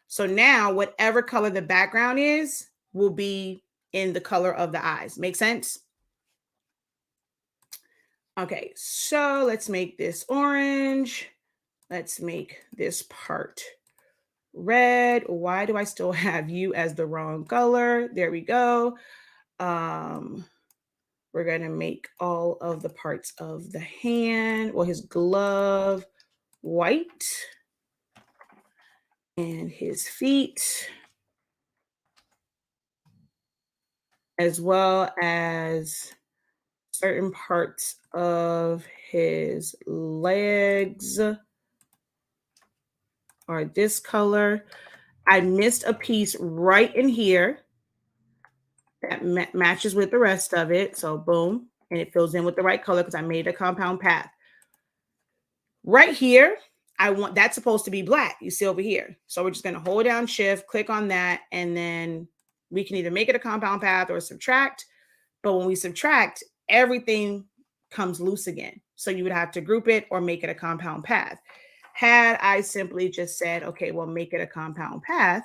So now whatever color the background is will be in the color of the eyes. Make sense? Okay, so let's make this orange. Let's make this part red. Why do I still have you as the wrong color? There we go. We're going to make all of the parts of the hand, well, his glove white, and his feet, as well as certain parts of his legs are this color. I missed a piece right in here that matches with the rest of it. So boom, and it fills in with the right color because I made a compound path. Right here, I want that's supposed to be black. You see over here. So we're just going to hold down shift, click on that, and then we can either make it a compound path or subtract. But when we subtract, everything comes loose again. So you would have to group it or make it a compound path. Had I simply just said, okay, well, make it a compound path,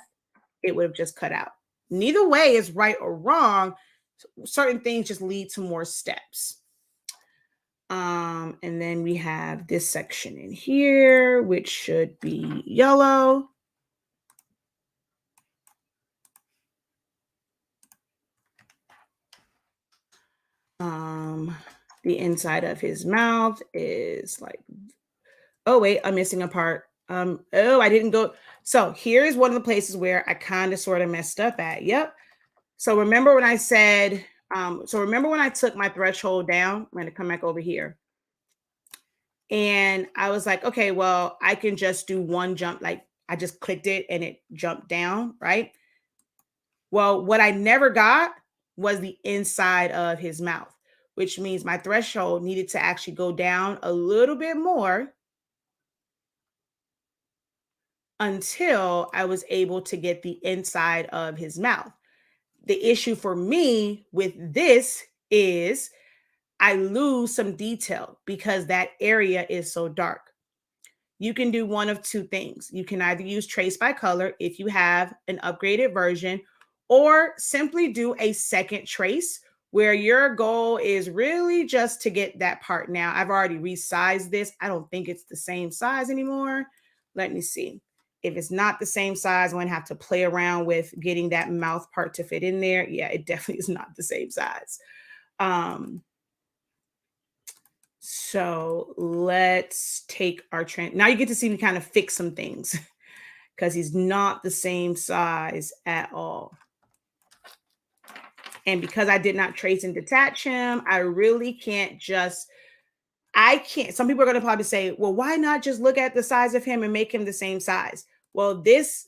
it would have just cut out. Neither way is right or wrong. Certain things just lead to more steps. And then we have this section in here, which should be yellow. The inside of his mouth is like, oh wait, I'm missing a part. Oh, I didn't go. So here's one of the places where I kind of sort of messed up at. Yep. So remember when I said, remember when I took my threshold down, I'm going to come back over here. And I was like, okay, well, I can just do one jump. Like I just clicked it and it jumped down, right? Well, what I never got was the inside of his mouth, which means my threshold needed to actually go down a little bit more until I was able to get the inside of his mouth. The issue for me with this is I lose some detail because that area is so dark. You can do one of two things. You can either use trace by color if you have an upgraded version, or simply do a second trace where your goal is really just to get that part. Now, I've already resized this. I don't think it's the same size anymore. Let me see. If it's not the same size, I'm going to have to play around with getting that mouth part to fit in there. Yeah, it definitely is not the same size. So let's take our trend. Now you get to see me kind of fix some things because he's not the same size at all. And because I did not trace and detach him, I really can't just, some people are going to probably say, well, why not just look at the size of him and make him the same size? Well,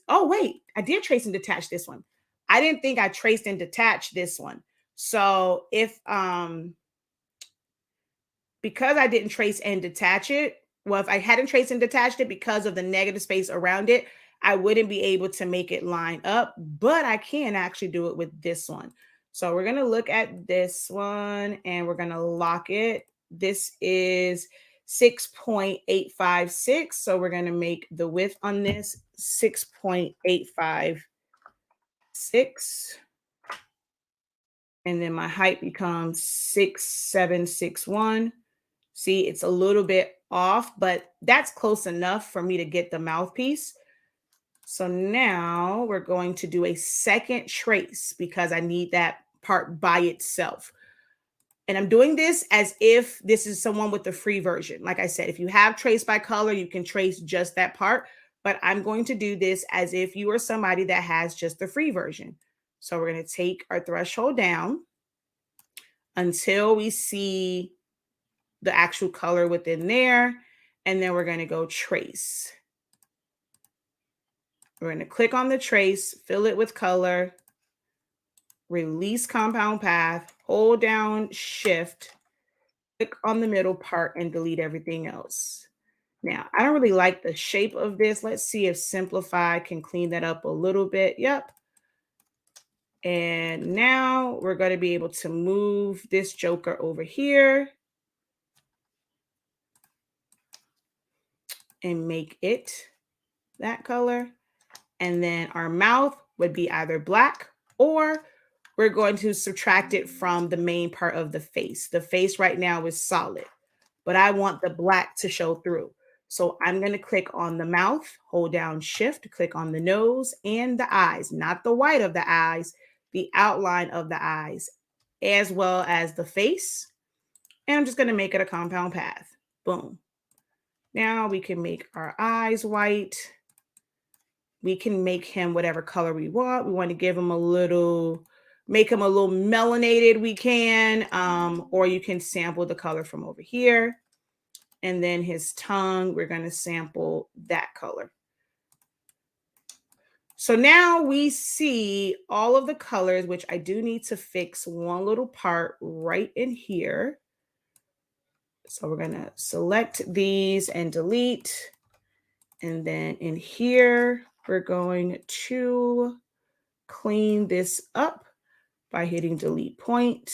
oh, wait, I did trace and detach this one. I didn't think I traced and detached this one. So because I didn't trace and detach it, well, if I hadn't traced and detached it because of the negative space around it, I wouldn't be able to make it line up, but I can actually do it with this one. So we're going to look at this one and we're going to lock it. This is 6.856. So we're going to make the width on this 6.856. And then my height becomes 6.761. See, it's a little bit off, but that's close enough for me to get the mouthpiece. So now we're going to do a second trace because I need that part by itself. And I'm doing this as if this is someone with the free version. Like I said, if you have trace by color, you can trace just that part. But I'm going to do this as if you are somebody that has just the free version. So we're going to take our threshold down until we see the actual color within there. And then we're going to go trace. We're going to click on the trace, fill it with color, release compound path, hold down shift, click on the middle part and delete everything else. Now, I don't really like the shape of this. Let's see if Simplify can clean that up a little bit. Yep. And now we're going to be able to move this joker over here and make it that color. And then our mouth would be either black or we're going to subtract it from the main part of the face. The face right now is solid. but I want the black to show through. So I'm going to click on the mouth, hold down shift, click on the nose and the eyes, not the white of the eyes, the outline of the eyes, as well as the face. And I'm just going to make it a compound path. Boom. Now we can make our eyes white. We can make him whatever color we want. We want to give him a little, make him a little melanated, we can, or you can sample the color from over here. And then his tongue, we're going to sample that color. So now we see all of the colors, which I do need to fix one little part right in here. So we're going to select these and delete. And then in here, we're going to clean this up by hitting delete point.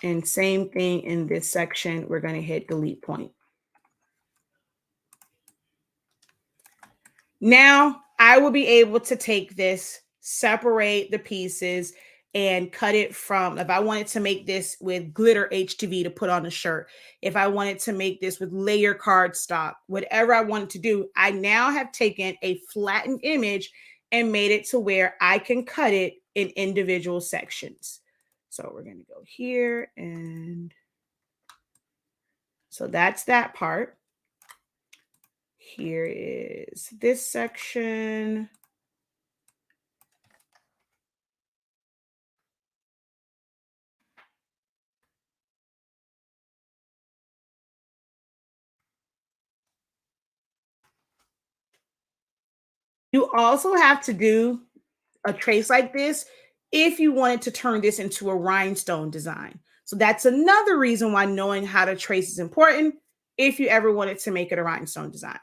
And same thing in this section, we're going to hit delete point. Now I will be able to take this, separate the pieces, and cut it from, if I wanted to make this with glitter HTV to put on a shirt, if I wanted to make this with layer cardstock, whatever I wanted to do, I now have taken a flattened image and made it to where I can cut it in individual sections. So we're going to go here, and so that's that part. Here is this section. You also have to do a trace like this if you wanted to turn this into a rhinestone design. So that's another reason why knowing how to trace is important if you ever wanted to make it a rhinestone design.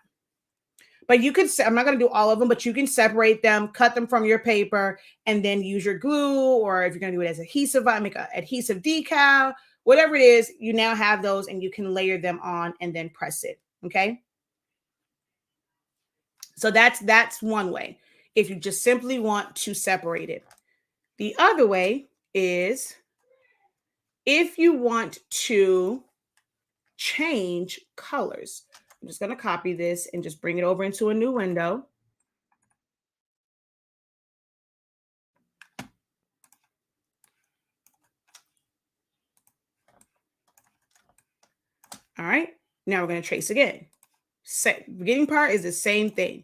But you could, I'm not going to do all of them, but you can separate them, cut them from your paper, and then use your glue, or if you're going to do it as adhesive, make an adhesive decal, whatever it is, you now have those and you can layer them on and then press it. Okay. So that's one way. If you just simply want to separate it. The other way is if you want to change colors. I'm just going to copy this and just bring it over into a new window. All right. Now we're going to trace again. Beginning part is the same thing.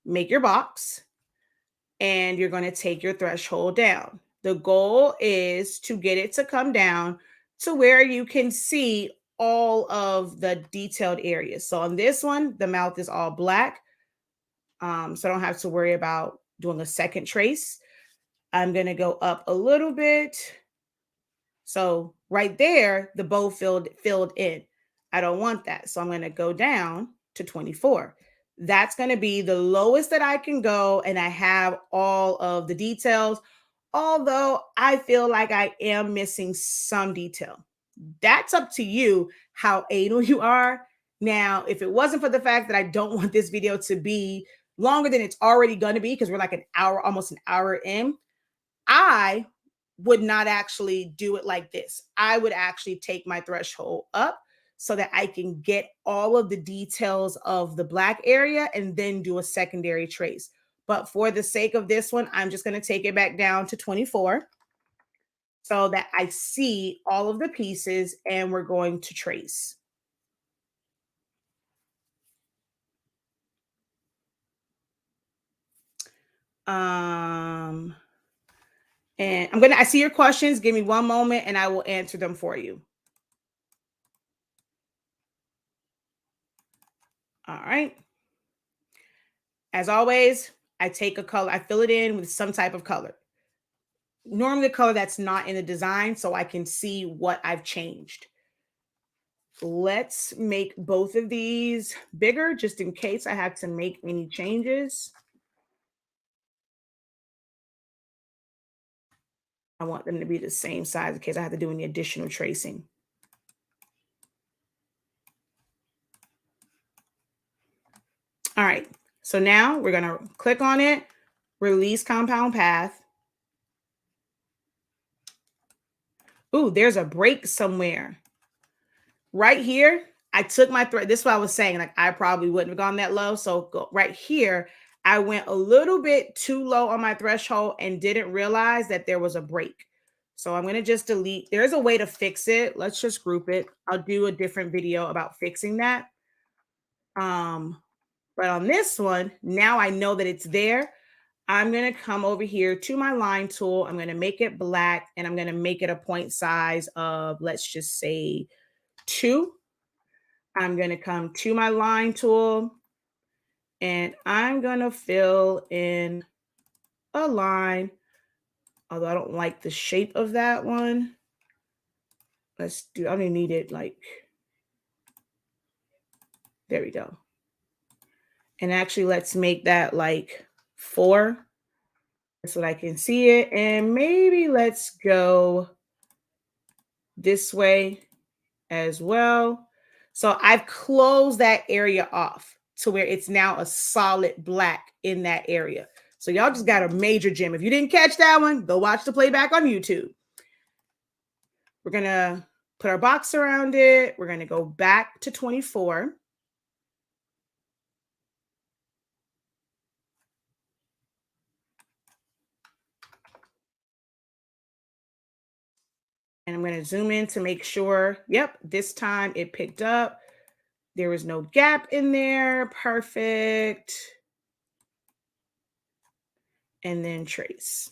Make your box and you're going to take your threshold down. The goal is to get it to come down to where you can see all of the detailed areas. So on this one, the mouth is all black. So I don't have to worry about doing a second trace. I'm going to go up a little bit. So right there, the bow filled in. I don't want that. So I'm going to go down to 24. That's going to be the lowest that I can go. And I have all of the details, although I feel like I am missing some detail. That's up to you how anal you are. Now, if it wasn't for the fact that I don't want this video to be longer than it's already going to be, because we're like an hour, almost an hour in, I would not actually do it like this. I would actually take my threshold up so that I can get all of the details of the black area and then do a secondary trace. But for the sake of this one, I'm just going to take it back down to 24 so that I see all of the pieces and we're going to trace. And I see your questions. Give me one moment and I will answer them for you. All right. As always, I take a color, I fill it in with some type of color. Normally the color that's not in the design so I can see what I've changed. Let's make both of these bigger just in case I have to make any changes. I want them to be the same size in case I have to do any additional tracing. All right, so now we're gonna click on it, release compound path. Ooh, there's a break somewhere. Right here, I took my thread. This is what I was saying. Like, I probably wouldn't have gone that low. So right here, I went a little bit too low on my threshold and didn't realize that there was a break. So I'm going to just delete. There's a way to fix it. Let's just group it. I'll do a different video about fixing that. But on this one, now I know that it's there. I'm going to come over here to my line tool. I'm going to make it black and I'm going to make it a point size of, let's just say 2. I'm going to come to my line tool and I'm going to fill in a line, although I don't like the shape of that one. I don't need it like, there we go. And actually, let's make that like 4 so that I can see it. And maybe let's go this way as well. So I've closed that area off to where it's now a solid black in that area. So y'all just got a major gem. If you didn't catch that one, go watch the playback on YouTube. We're going to put our box around it. We're going to go back to 24. And I'm going to zoom in to make sure, yep, this time it picked up. There was no gap in there. Perfect. And then trace.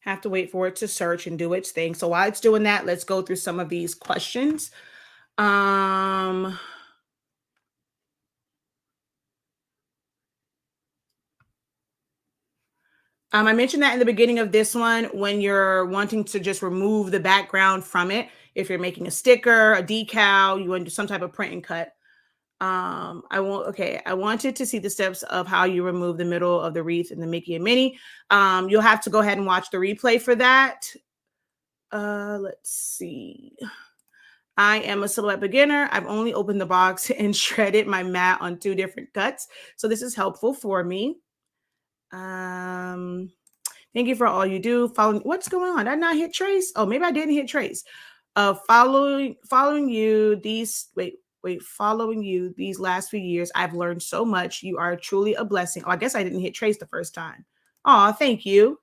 Have to wait for it to search and do its thing. So while it's doing that, let's go through some of these questions. I mentioned that in the beginning of this one, when you're wanting to just remove the background from it, if you're making a sticker, a decal, you want to do some type of print and cut. I wanted to see the steps of how you remove the middle of the wreath in the Mickey and Minnie. You'll have to go ahead and watch the replay for that. Let's see. I am a silhouette beginner. I've only opened the box and shredded my mat on 2 different cuts. So this is helpful for me. Thank you for all you do. What's going on? Did I not hit trace? Oh, maybe I didn't hit trace. Following you these last few years, I've learned so much. You are truly a blessing. Oh, I guess I didn't hit trace the first time. Oh, thank you.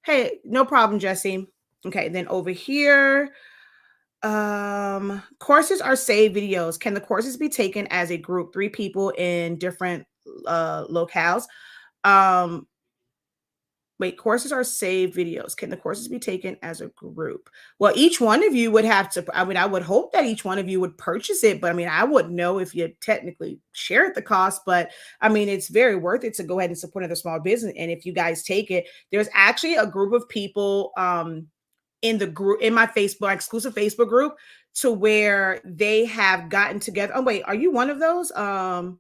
Hey, no problem, Jesse. Okay, then over here, courses are saved videos. Can the courses be taken as a group, 3 people in different locales? Courses are saved videos. Can the courses be taken as a group? Well, each one of you would have to, I would hope that each one of you would purchase it, but I wouldn't know if you technically shared the cost, but it's very worth it to go ahead and support another small business. And if you guys take it, there's actually a group of people in the group, in my Facebook, exclusive Facebook group, to where they have gotten together. Oh, wait, are you one of those? Oh,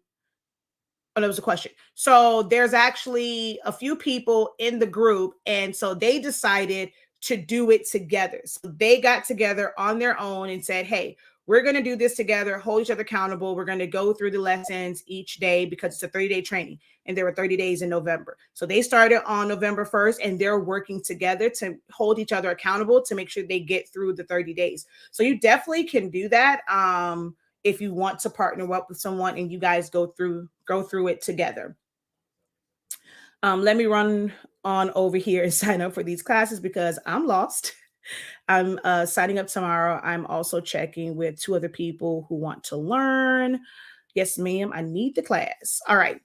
that was a question. So there's actually a few people in the group, and so they decided to do it together. So they got together on their own and said, hey, we're going to do this together, hold each other accountable. We're going to go through the lessons each day because it's a 30-day training, and there were 30 days in November. So they started on November 1st, and they're working together to hold each other accountable to make sure they get through the 30 days. So you definitely can do that. If you want to partner up with someone and you guys go through it together. Let me run on over here and sign up for these classes because I'm lost. I'm signing up tomorrow. I'm also checking with 2 other people who want to learn. Yes, ma'am, I need the class. All right.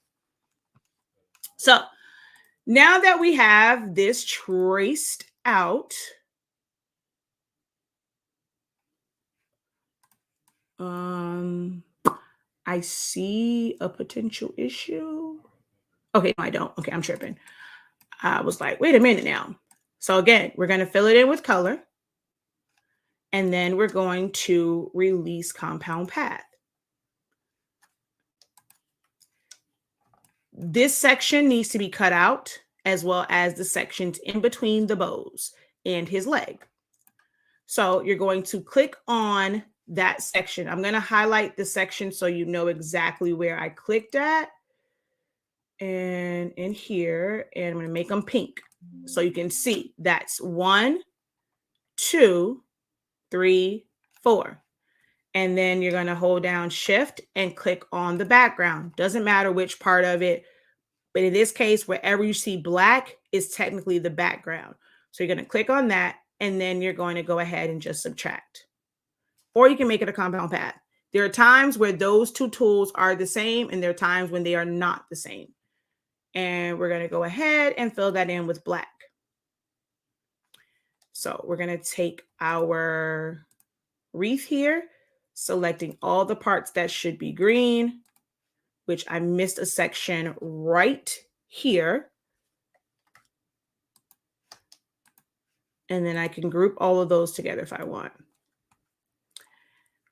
So now that we have this traced out, I see a potential issue. Okay, no, I don't. Okay, I'm tripping. I was like, wait a minute now. So again, we're going to fill it in with color. And then we're going to release compound path. This section needs to be cut out, as well as the sections in between the bows. and his leg. So you're going to click on that section. I'm going to highlight the section so you know exactly where I clicked at. And in here, and I'm going to make them pink. So you can see that's 1, 2, 3, 4. And then you're going to hold down Shift and click on the background. Doesn't matter which part of it, but in this case, wherever you see black is technically the background. So you're going to click on that, and then you're going to go ahead and just subtract. Or you can make it a compound path. There are times where those two tools are the same, and there are times when they are not the same. And we're going to go ahead and fill that in with black. So we're going to take our wreath here, selecting all the parts that should be green, which I missed a section right here. And then I can group all of those together if I want.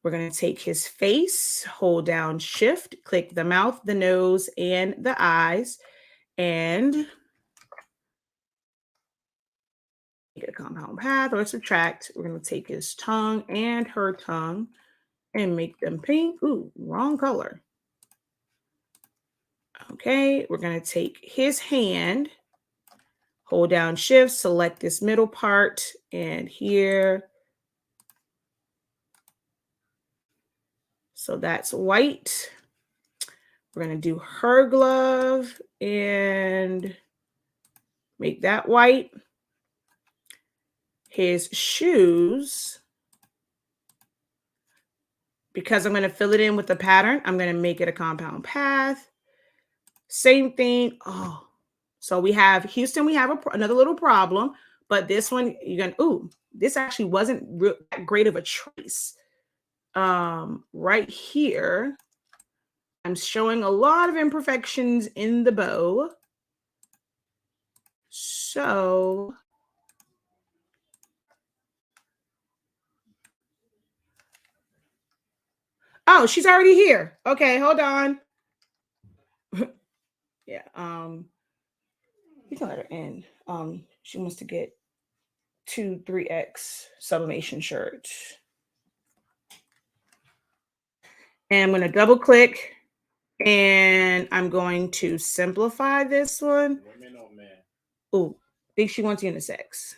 We're going to take his face, hold down Shift, click the mouth, the nose, and the eyes, and make it a compound path or subtract. We're going to take his tongue and her tongue and make them pink. Ooh, wrong color. Okay, we're going to take his hand, hold down Shift, select this middle part, and here. So that's white. We're going to do her glove and make that white. His shoes, because I'm going to fill it in with the pattern, I'm going to make it a compound path. Same thing. Oh, so we have Houston, we have another little problem, but this one, you're going to, ooh, this actually wasn't that great of a trace. Right here, I'm showing a lot of imperfections in the bow. So oh, she's already here. Okay, hold on. Yeah, you can let her in. She wants to get 2 3X sublimation shirt. And I'm going to double click and I'm going to simplify this one. Women or men? Oh, I think she wants unisex.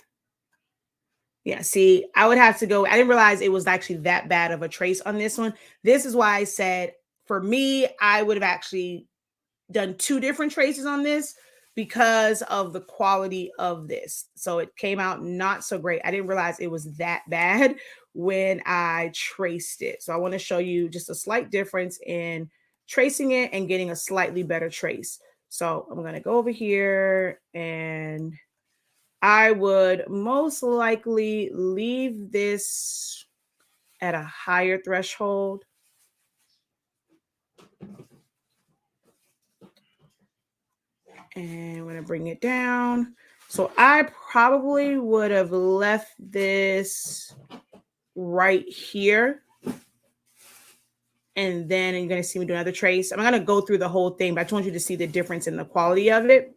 Yeah, see, I would have to go. I didn't realize it was actually that bad of a trace on this one. This is why I said for me, I would have actually done 2 different traces on this because of the quality of this. So it came out not so great. I didn't realize it was that bad when I traced it. So I want to show you just a slight difference in tracing it and getting a slightly better trace. So I'm going to go over here and I would most likely leave this at a higher threshold. And I'm going to bring it down. So I probably would have left this right here. And then you're going to see me do another trace. I'm not going to go through the whole thing, but I just want you to see the difference in the quality of it.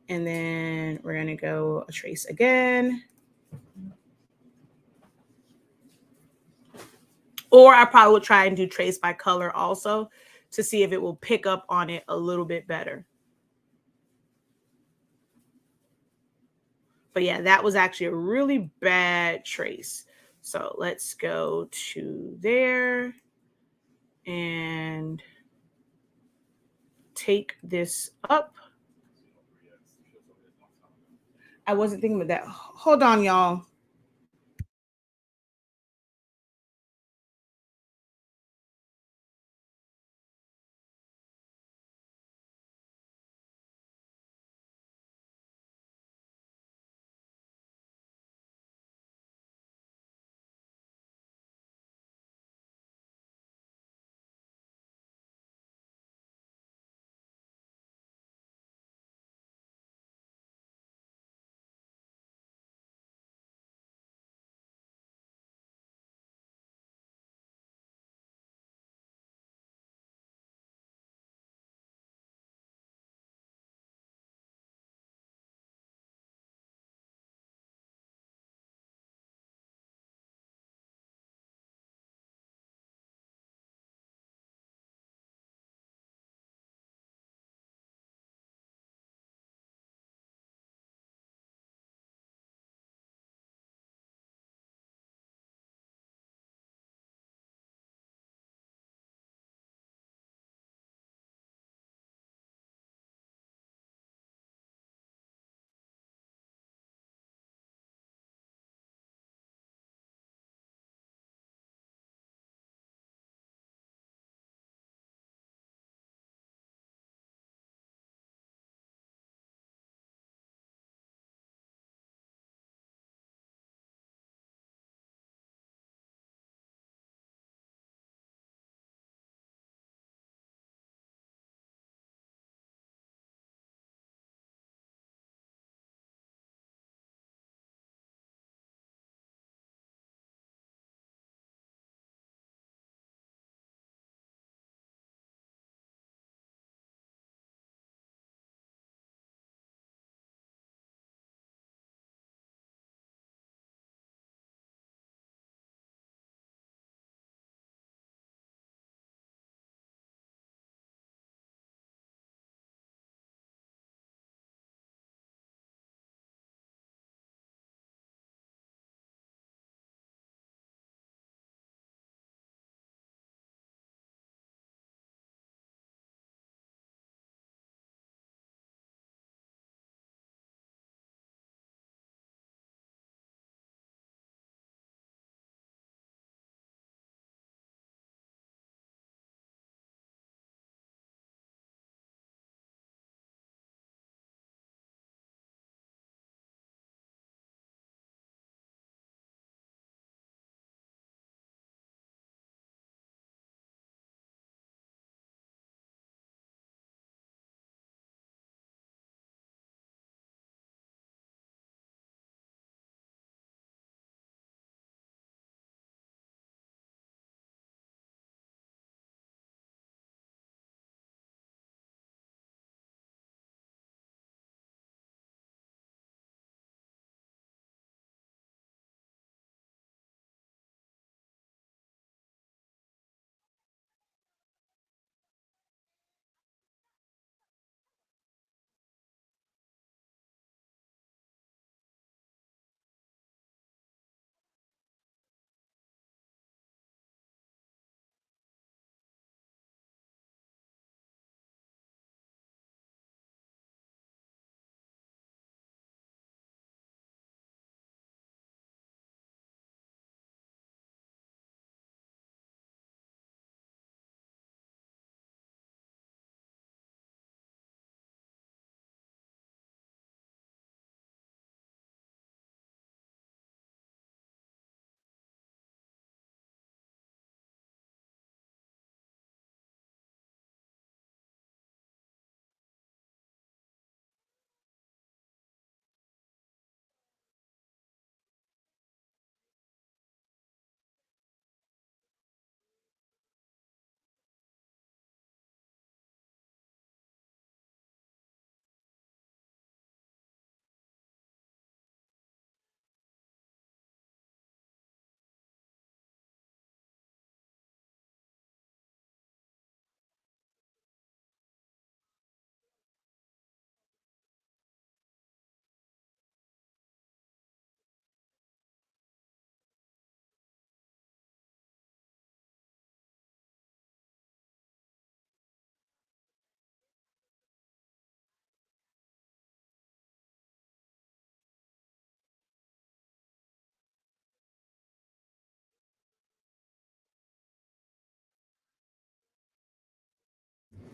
And then we're going to go a trace again. Or I probably would try and do trace by color also to see if it will pick up on it a little bit better. But yeah, that was actually a really bad trace. So let's go to there and take this up. I wasn't thinking about that. Hold on, y'all.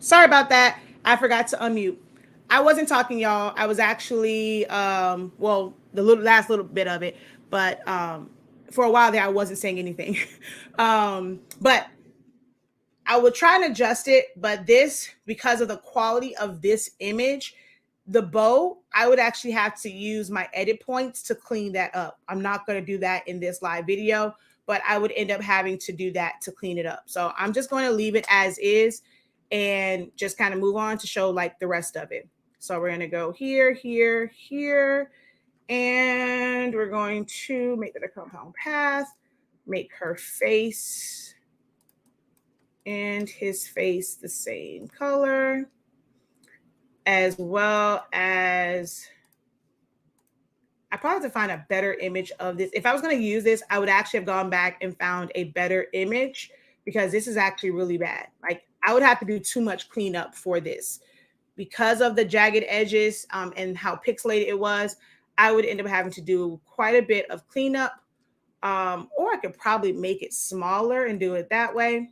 Sorry about that. I forgot to unmute. I wasn't talking, y'all. I was actually, well, the last little bit of it, but for a while there, I wasn't saying anything. But I would try and adjust it, but this, because of the quality of this image, the bow, I would actually have to use my edit points to clean that up. I'm not going to do that in this live video, but I would end up having to do that to clean it up. So I'm just going to leave it as is and just kind of move on to show like the rest of it. So we're going to go here, here, here, and we're going to make that a compound path, make her face and his face the same color, as well as I probably have to find a better image of this. If I was going to use this, I would actually have gone back and found a better image because this is actually really bad. Like I would have to do too much cleanup for this because of the jagged edges and how pixelated it was. I would end up having to do quite a bit of cleanup, or I could probably make it smaller and do it that way.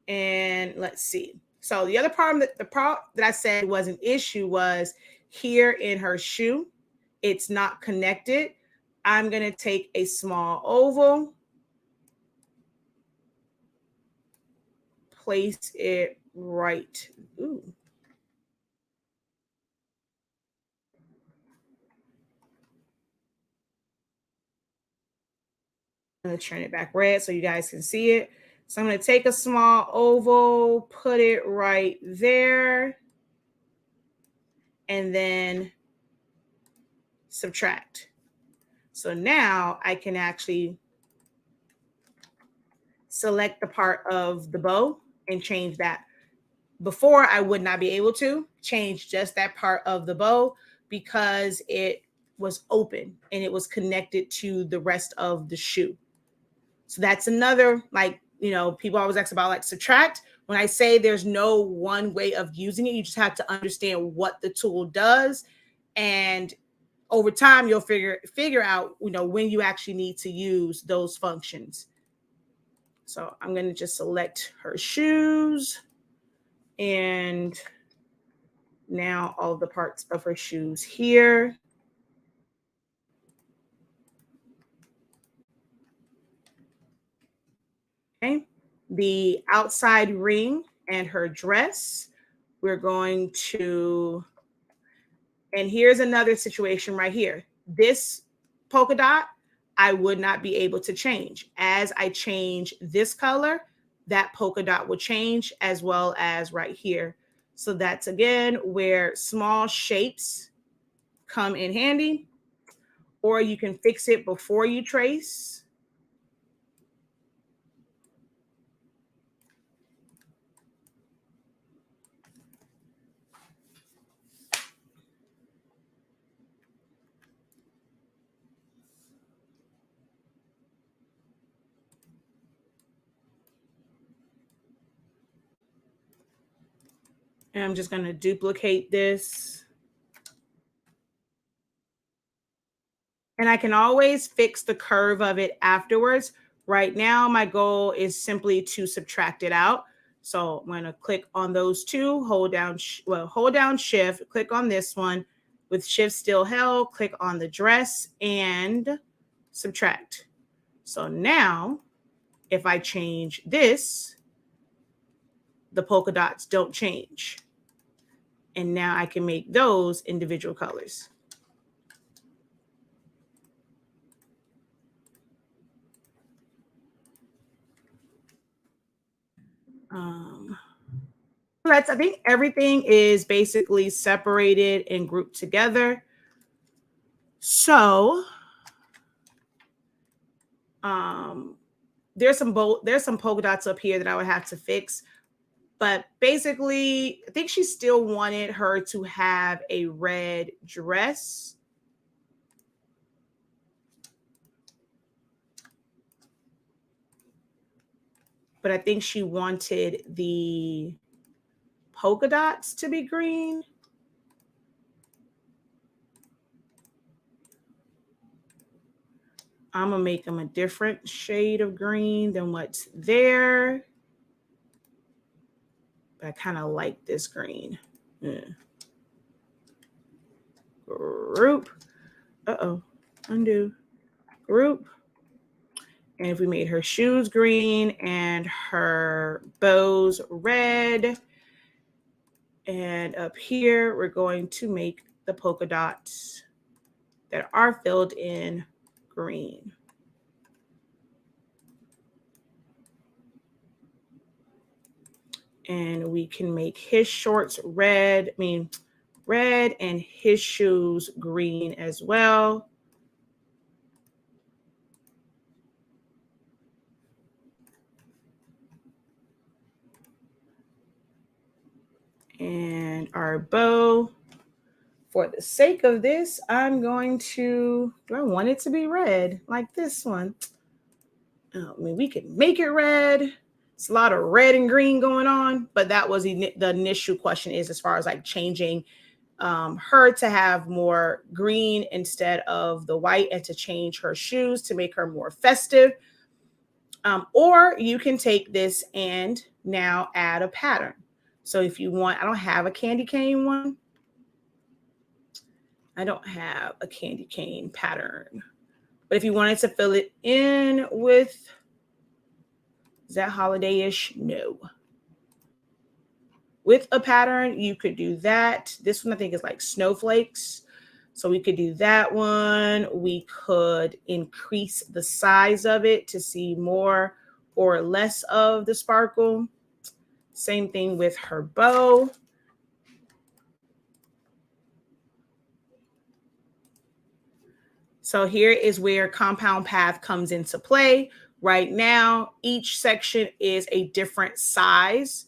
And let's see. So the other part that I said was an issue was here in her shoe. It's not connected. I'm going to take a small oval, place it right. Ooh. I'm going to turn it back red so you guys can see it. So I'm going to take a small oval, put it right there, and then subtract. So now I can actually select the part of the bow and change that. Before, I would not be able to change just that part of the bow because it was open and it was connected to the rest of the shoe. So that's another, like, you know, people always ask about like subtract. When I say there's no one way of using it, you just have to understand what the tool does. And over time, you'll figure out, you know, when you actually need to use those functions. So I'm going to just select her shoes. And now all of the parts of her shoes here. Okay. The outside ring and her dress. We're going to, and here's another situation right here. This polka dot, I would not be able to change. As I change this color, that polka dot will change, as well as right here. So that's again where small shapes come in handy, or you can fix it before you trace. And I'm just going to duplicate this. And I can always fix the curve of it afterwards. Right now, my goal is simply to subtract it out. So I'm going to click on those two, hold down shift, click on this one. With shift still held, click on the dress and subtract. So now, if I change this, the polka dots don't change. And now I can make those individual colors. I think everything is basically separated and grouped together. So there's some polka dots up here that I would have to fix. But basically, I think she still wanted her to have a red dress. But I think she wanted the polka dots to be green. I'm going to make them a different shade of green than what's there. But I kind of like this green. Group. Uh-oh. Undo. Group. And if we made her shoes green and her bows red, and up here, we're going to make the polka dots that are filled in green. And we can make his shorts red and his shoes green as well. And our bow, for the sake of this, I'm going to, do I want it to be red like this one? I mean, we can make it red. It's a lot of red and green going on, but that was the initial question, is as far as like changing her to have more green instead of the white, and to change her shoes to make her more festive. Or you can take this and now add a pattern. So if you want, I don't have a candy cane one. I don't have a candy cane pattern. But if you wanted to fill it in with, is that holiday-ish? No. With a pattern, you could do that. This one I think is like snowflakes. So we could do that one. We could increase the size of it to see more or less of the sparkle. Same thing with her bow. So here is where compound path comes into play. Right now, each section is a different size.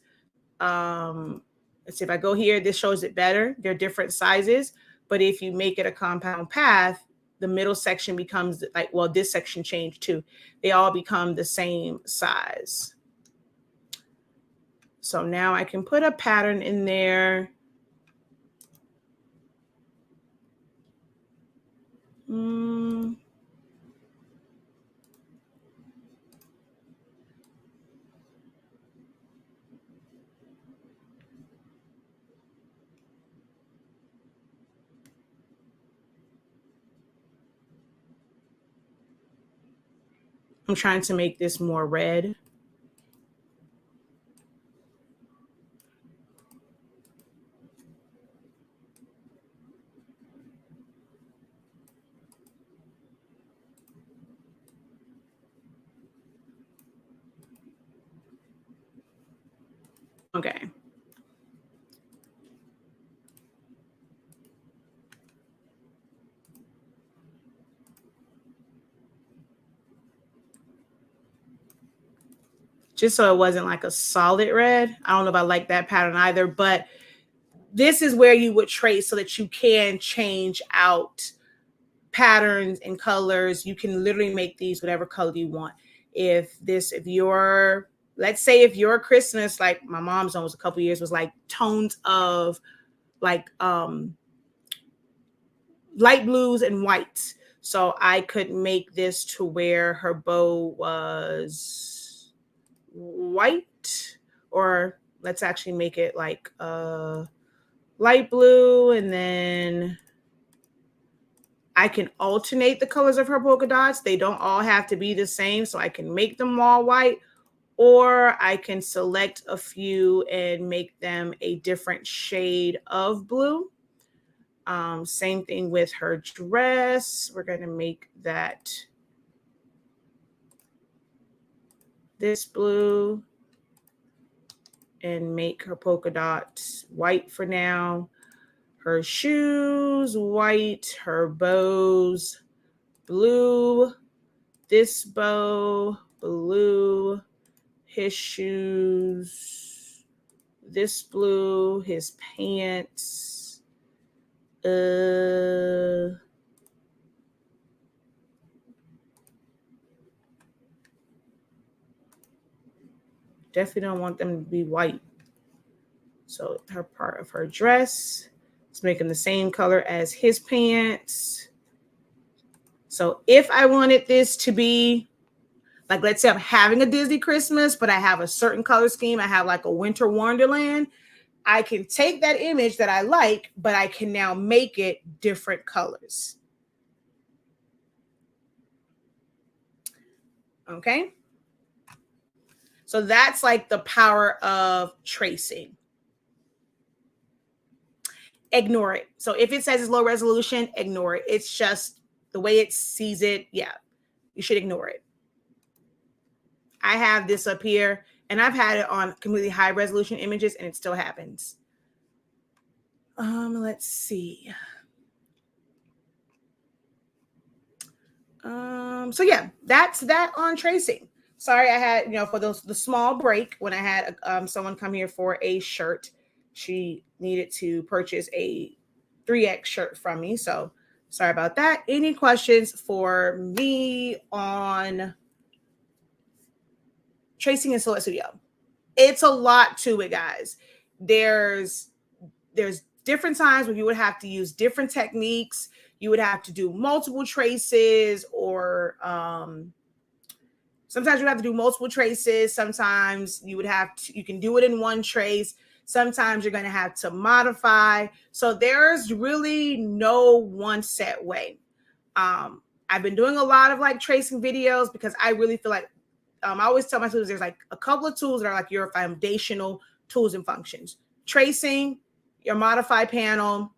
Let's see, if I go here, this shows it better. They're different sizes, but if you make it a compound path, the middle section becomes like, well, this section changed too. They all become the same size. So now I can put a pattern in there. I'm trying to make this more red. Okay. Just so it wasn't like a solid red. I don't know if I like that pattern either, but this is where you would trace so that you can change out patterns and colors. You can literally make these whatever color you want. Let's say if your Christmas, like my mom's one was a couple years, was like tones of like light blues and whites. So I could make this to where her bow was white, or let's actually make it like light blue, and then I can alternate the colors of her polka dots. They don't all have to be the same, so I can make them all white, or I can select a few and make them a different shade of blue. Same thing with her dress. We're going to make that this blue and make her polka dots white for now. Her shoes, white. Her bows, blue. This bow, blue. His shoes, this blue. His pants. Definitely don't want them to be white. So her part of her dress is making the same color as his pants. So if I wanted this to be Like, let's say I'm having a Disney Christmas, but I have a certain color scheme. I have like a winter wonderland. I can take that image that I like, but I can now make it different colors. Okay. So that's like the power of tracing. Ignore it. So if it says it's low resolution, ignore it. It's just the way it sees it. Yeah, you should ignore it. I have this up here and I've had it on completely high resolution images and it still happens. Let's see. So yeah, that's that on tracing. Sorry, I had, for the small break when I had someone come here for a shirt. She needed to purchase a 3X shirt from me. So sorry about that. Any questions for me on tracing in Silhouette Studio? It's a lot to it, guys. There's different times when you would have to use different techniques. You would have to do multiple traces, or sometimes you have to do multiple traces. Sometimes you can do it in one trace. Sometimes you're going to have to modify. So there's really no one set way. I've been doing a lot of like tracing videos because I really feel like I always tell my students there's like a couple of tools that are like your foundational tools and functions. Tracing, your modify panel,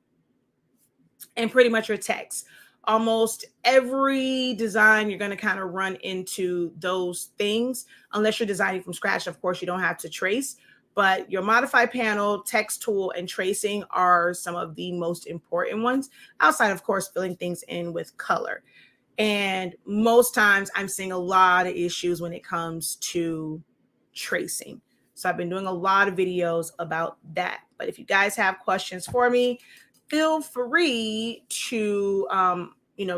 and pretty much your text. Almost every design, you're going to kind of run into those things, unless you're designing from scratch. Of course, you don't have to trace, but your modify panel, text tool, and tracing are some of the most important ones, outside, of course, filling things in with color. And most times I'm seeing a lot of issues when it comes to tracing. So I've been doing a lot of videos about that. But if you guys have questions for me, feel free to,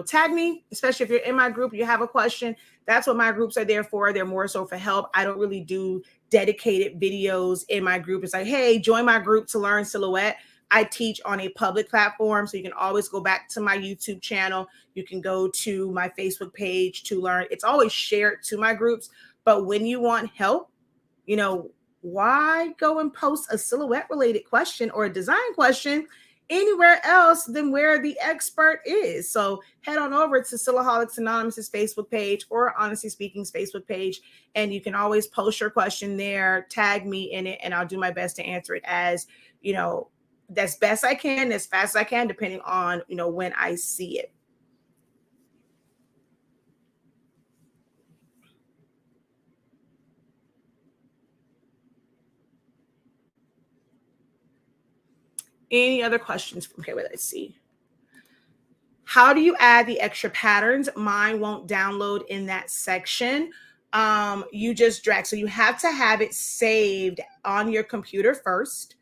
tag me, especially if you're in my group, you have a question. That's what my groups are there for. They're more so for help. I don't really do dedicated videos in my group. It's like, hey, join my group to learn Silhouette. I teach on a public platform, so you can always go back to my YouTube channel. You can go to my Facebook page to learn. It's always shared to my groups. But when you want help, why go and post a silhouette related question or a design question anywhere else than where the expert is? So head on over to Silhoueholics Anonymous's Facebook page or Honestly Speaking's Facebook page, and you can always post your question there, tag me in it, and I'll do my best to answer it as best I can, as fast as I can, depending on when I see it. Any other questions? Okay, wait, let's see. How do you add the extra patterns? Mine won't download in that section. You just drag. So you have to have it saved on your computer first.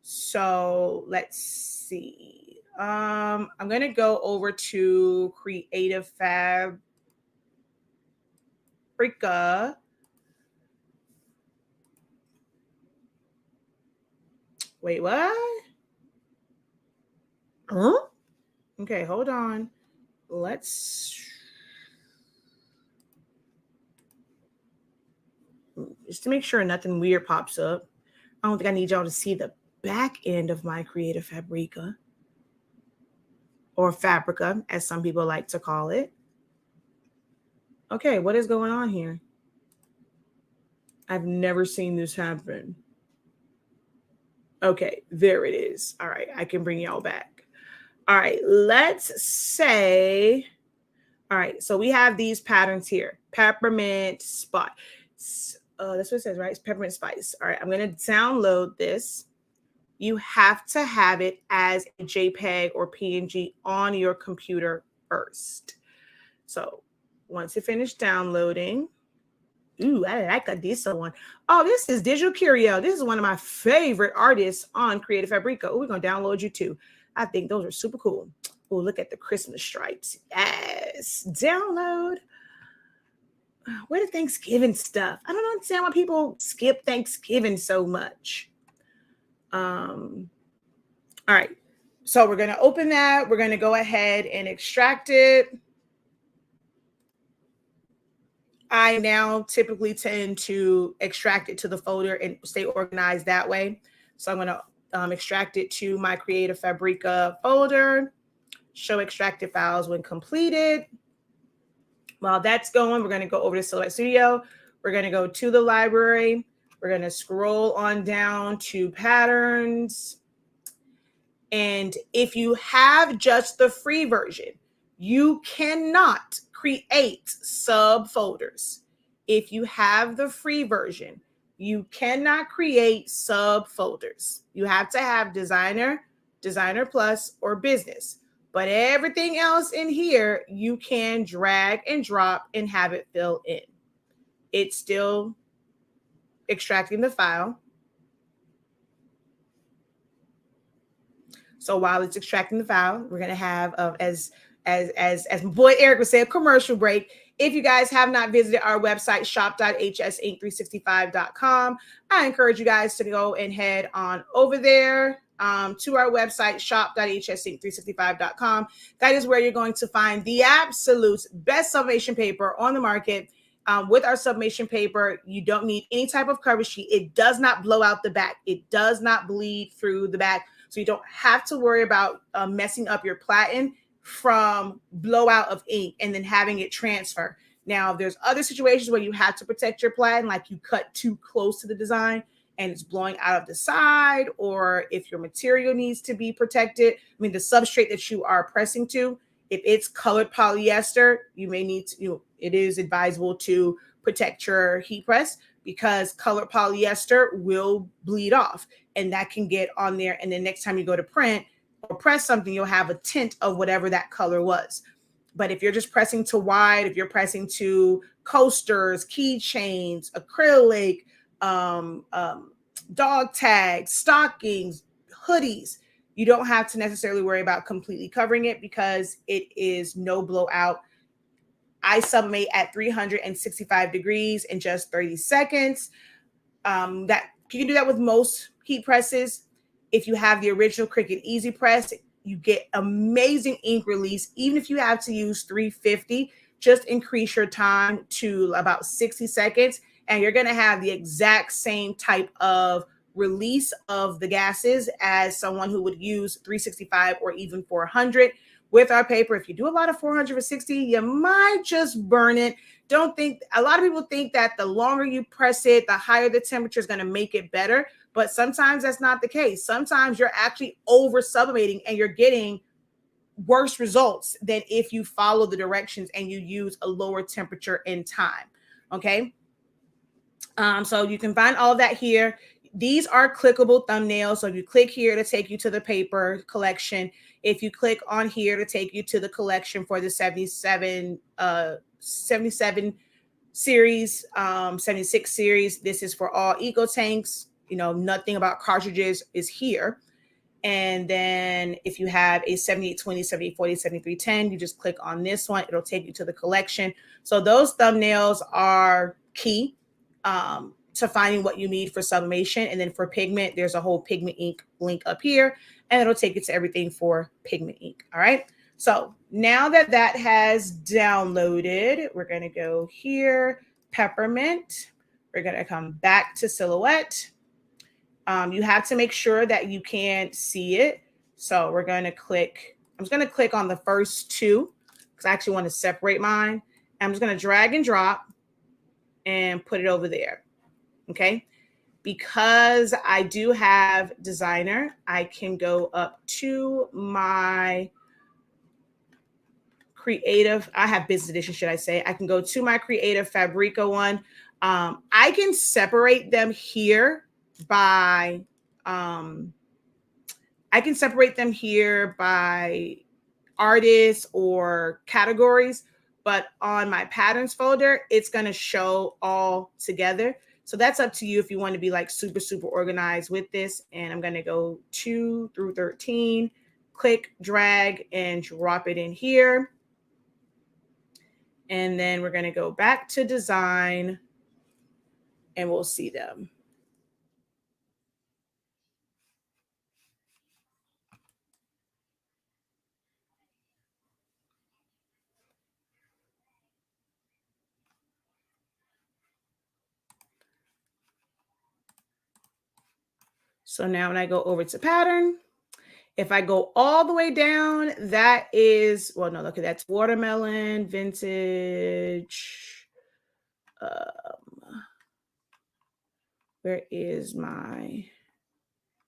So let's see. I'm going to go over to Creative Fabrica. Wait, what? Huh? Okay, hold on. Let's just to make sure nothing weird pops up. I don't think I need y'all to see the back end of my Creative Fabrica, or Fabrica, as some people like to call it. Okay, what is going on here? I've never seen this happen. Okay, there it is. All right, I can bring y'all back. All right, let's say, all right, so we have these patterns here. Peppermint spice. That's what it says, right? It's peppermint spice. All right, I'm going to download this. You have to have it as a JPEG or PNG on your computer first. So once it finished downloading, ooh, I like this one. Oh, this is Digital Curio. This is one of my favorite artists on Creative Fabrica. Oh, we're going to download you too. I think those are super cool. Oh, look at the Christmas stripes. Yes. Download. Where the Thanksgiving stuff? I don't understand why people skip Thanksgiving so much. All right. So we're going to open that. We're going to go ahead and extract it. I now typically tend to extract it to the folder and stay organized that way. So I'm going to extract it to my Creative Fabrica folder, show extracted files when completed. While that's going, we're going to go over to Silhouette Studio. We're going to go to the library. We're going to scroll on down to patterns. And if you have just the free version, you cannot create subfolders. If you have the free version, you cannot create subfolders. You have to have Designer, Designer Plus, or Business. But everything else in here, you can drag and drop and have it fill in. It's still extracting the file. So while it's extracting the file, we're gonna have as my boy Eric would say, a commercial break. If you guys have not visited our website, shop.hsink365.com, I encourage you guys to go and head on over there to our website, shop.hsink365.com. That is where you're going to find the absolute best sublimation paper on the market. With our sublimation paper, you don't need any type of cover sheet. It does not blow out the back. It does not bleed through the back. So you don't have to worry about messing up your platen from blowout of ink and then having it transfer. Now, if there's other situations where you have to protect your platen, like you cut too close to the design and it's blowing out of the side, or if your material needs to be protected, I mean, the substrate that you are pressing to, if it's colored polyester, you may need to, it is advisable to protect your heat press because colored polyester will bleed off and that can get on there. And then next time you go to print or press something, you'll have a tint of whatever that color was. But if you're just pressing to white, if you're pressing to coasters, keychains, acrylic, dog tags, stockings, hoodies, you don't have to necessarily worry about completely covering it because it is no blowout. I sublimate at 365 degrees in just 30 seconds. That you can do that with most heat presses. If you have the original Cricut Easy Press, you get amazing ink release. Even if you have to use 350, just increase your time to about 60 seconds, and you're going to have the exact same type of release of the gases as someone who would use 365 or even 400. With our paper, if you do a lot of 460, you might just burn it. Don't think, a lot of people think that the longer you press it, the higher the temperature is going to make it better. But sometimes that's not the case. Sometimes you're actually over sublimating and you're getting worse results than if you follow the directions and you use a lower temperature in time. Okay. So you can find all of that here. These are clickable thumbnails. So if you click here to take you to the paper collection, if you click on here to take you to the collection for the 77 series, 76 series, this is for all eco tanks. Nothing about cartridges is here. And then if you have a 7820, 7840, 7310, you just click on this one. It'll take you to the collection. So those thumbnails are key to finding what you need for sublimation. And then for pigment, there's a whole pigment ink link up here, and it'll take you to everything for pigment ink. All right. So now that that has downloaded, we're going to go here, Peppermint. We're going to come back to Silhouette. You have to make sure that you can see it. So we're going to click, I'm just going to click on the first two because I actually want to separate mine. I'm just going to drag and drop and put it over there. Okay. Because I do have Designer, I can go up to my Creative. I have Business Edition, should I say. I can go to my Creative Fabrica one. I can separate them here by artists or categories, but on my patterns folder, it's going to show all together. So that's up to you if you want to be like super, super organized with this. And I'm going to go 2 through 13, click, drag, and drop it in here. And then we're going to go back to design and we'll see them. So now when I go over to pattern, if I go all the way down, that is, well, no, look, that's watermelon, vintage. Where is my,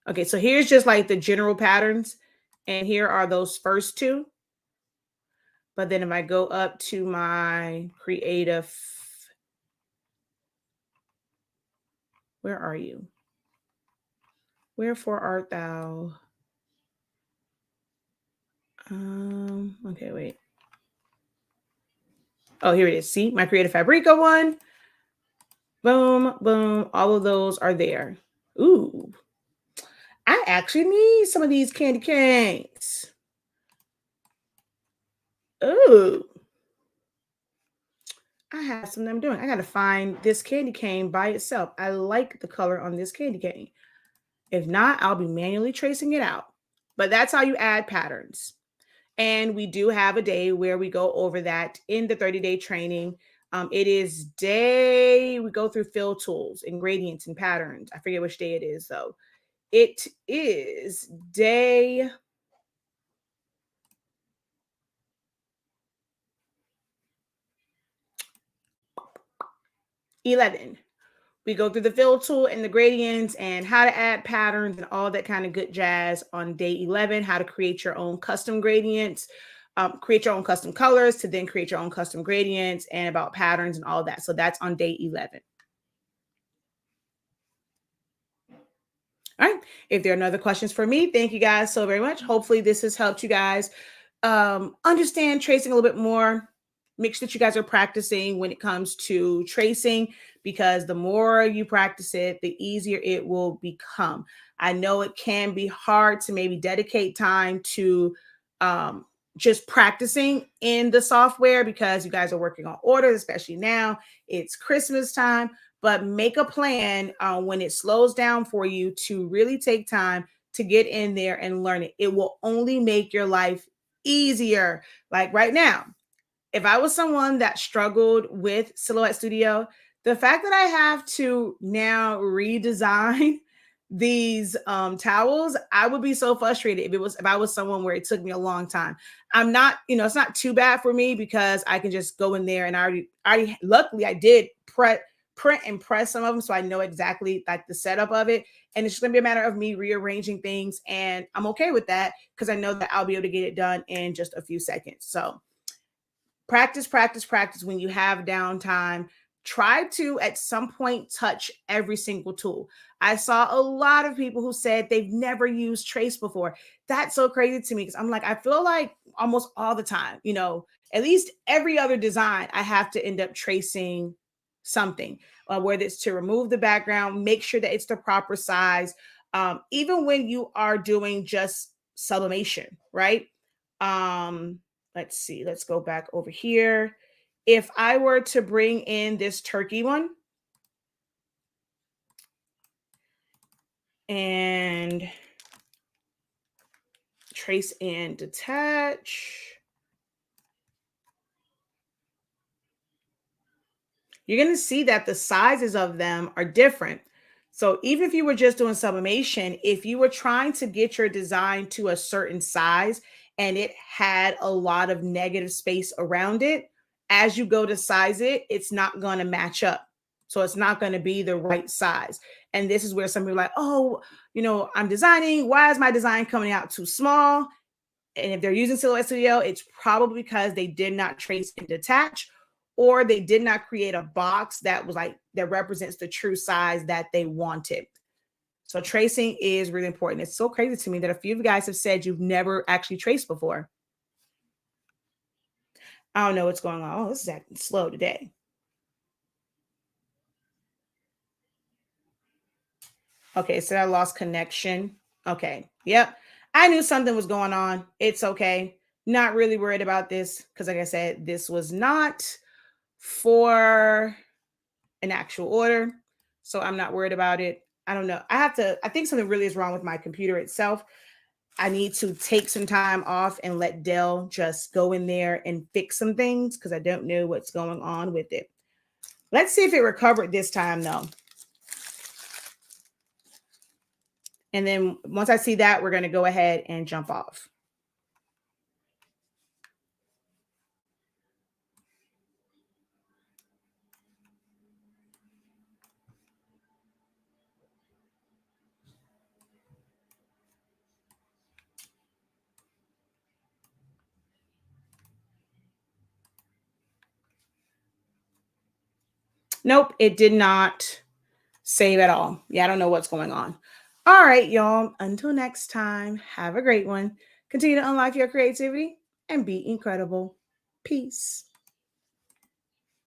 okay, so here's just like the general patterns. And here are those first two. But then if I go up to my creative, where are you? Wherefore art thou? Okay, wait. Oh, here it is. See, my Creative Fabrica one. Boom, boom. All of those are there. Ooh, I actually need some of these candy canes. Ooh, I have some of them doing. I got to find this candy cane by itself. I like the color on this candy cane. If not, I'll be manually tracing it out. But that's how you add patterns. And we do have a day where we go over that in the 30-day training. It is we go through fill tools and gradients and patterns. I forget which day it is, though. It is day 11. We go through the fill tool and the gradients and how to add patterns and all that kind of good jazz on day 11, how to create your own custom gradients, create your own custom colors to then create your own custom gradients, and about patterns and all that. So that's on day 11. All right. If there are no other questions for me, thank you guys so very much. Hopefully this has helped you guys understand tracing a little bit more. Make sure that you guys are practicing when it comes to tracing, because the more you practice it, the easier it will become. I know it can be hard to maybe dedicate time to just practicing in the software because you guys are working on orders, especially now. It's Christmas time. But make a plan when it slows down for you to really take time to get in there and learn it. It will only make your life easier. Like right now, if I was someone that struggled with Silhouette Studio, the fact that I have to now redesign these towels, I would be so frustrated if I was someone where it took me a long time. I'm not, it's not too bad for me because I can just go in there and I already luckily I did print and press some of them, so I know exactly like the setup of it. And it's just gonna be a matter of me rearranging things, and I'm okay with that because I know that I'll be able to get it done in just a few seconds. So practice, practice, practice. When you have downtime, try to at some point touch every single tool. I saw a lot of people who said they've never used Trace before. That's so crazy to me because I'm like, I feel like almost all the time, at least every other design, I have to end up tracing something, whether it's to remove the background, make sure that it's the proper size. Even when you are doing just sublimation, right? Let's see, let's go back over here. If I were to bring in this turkey one and trace and detach, you're going to see that the sizes of them are different. So even if you were just doing sublimation, if you were trying to get your design to a certain size and it had a lot of negative space around it, as you go to size it, it's not going to match up. So it's not going to be the right size. And this is where some people are like, oh, I'm designing. Why is my design coming out too small? And if they're using Silhouette Studio, it's probably because they did not trace and detach, or they did not create a box that represents the true size that they wanted. So tracing is really important. It's so crazy to me that a few of you guys have said you've never actually traced before. I don't know what's going on. Oh, this is acting slow today. Okay, so I lost connection. Okay, yep. I knew something was going on. It's okay. Not really worried about this because, like I said, this was not for an actual order. So I'm not worried about it. I don't know. I think something really is wrong with my computer itself. I need to take some time off and let Dell just go in there and fix some things because I don't know what's going on with it. Let's see if it recovered this time though. And then once I see that, we're going to go ahead and jump off. Nope, it did not save at all. Yeah, I don't know what's going on. All right, y'all. Until next time, have a great one. Continue to unlock your creativity and be incredible. Peace.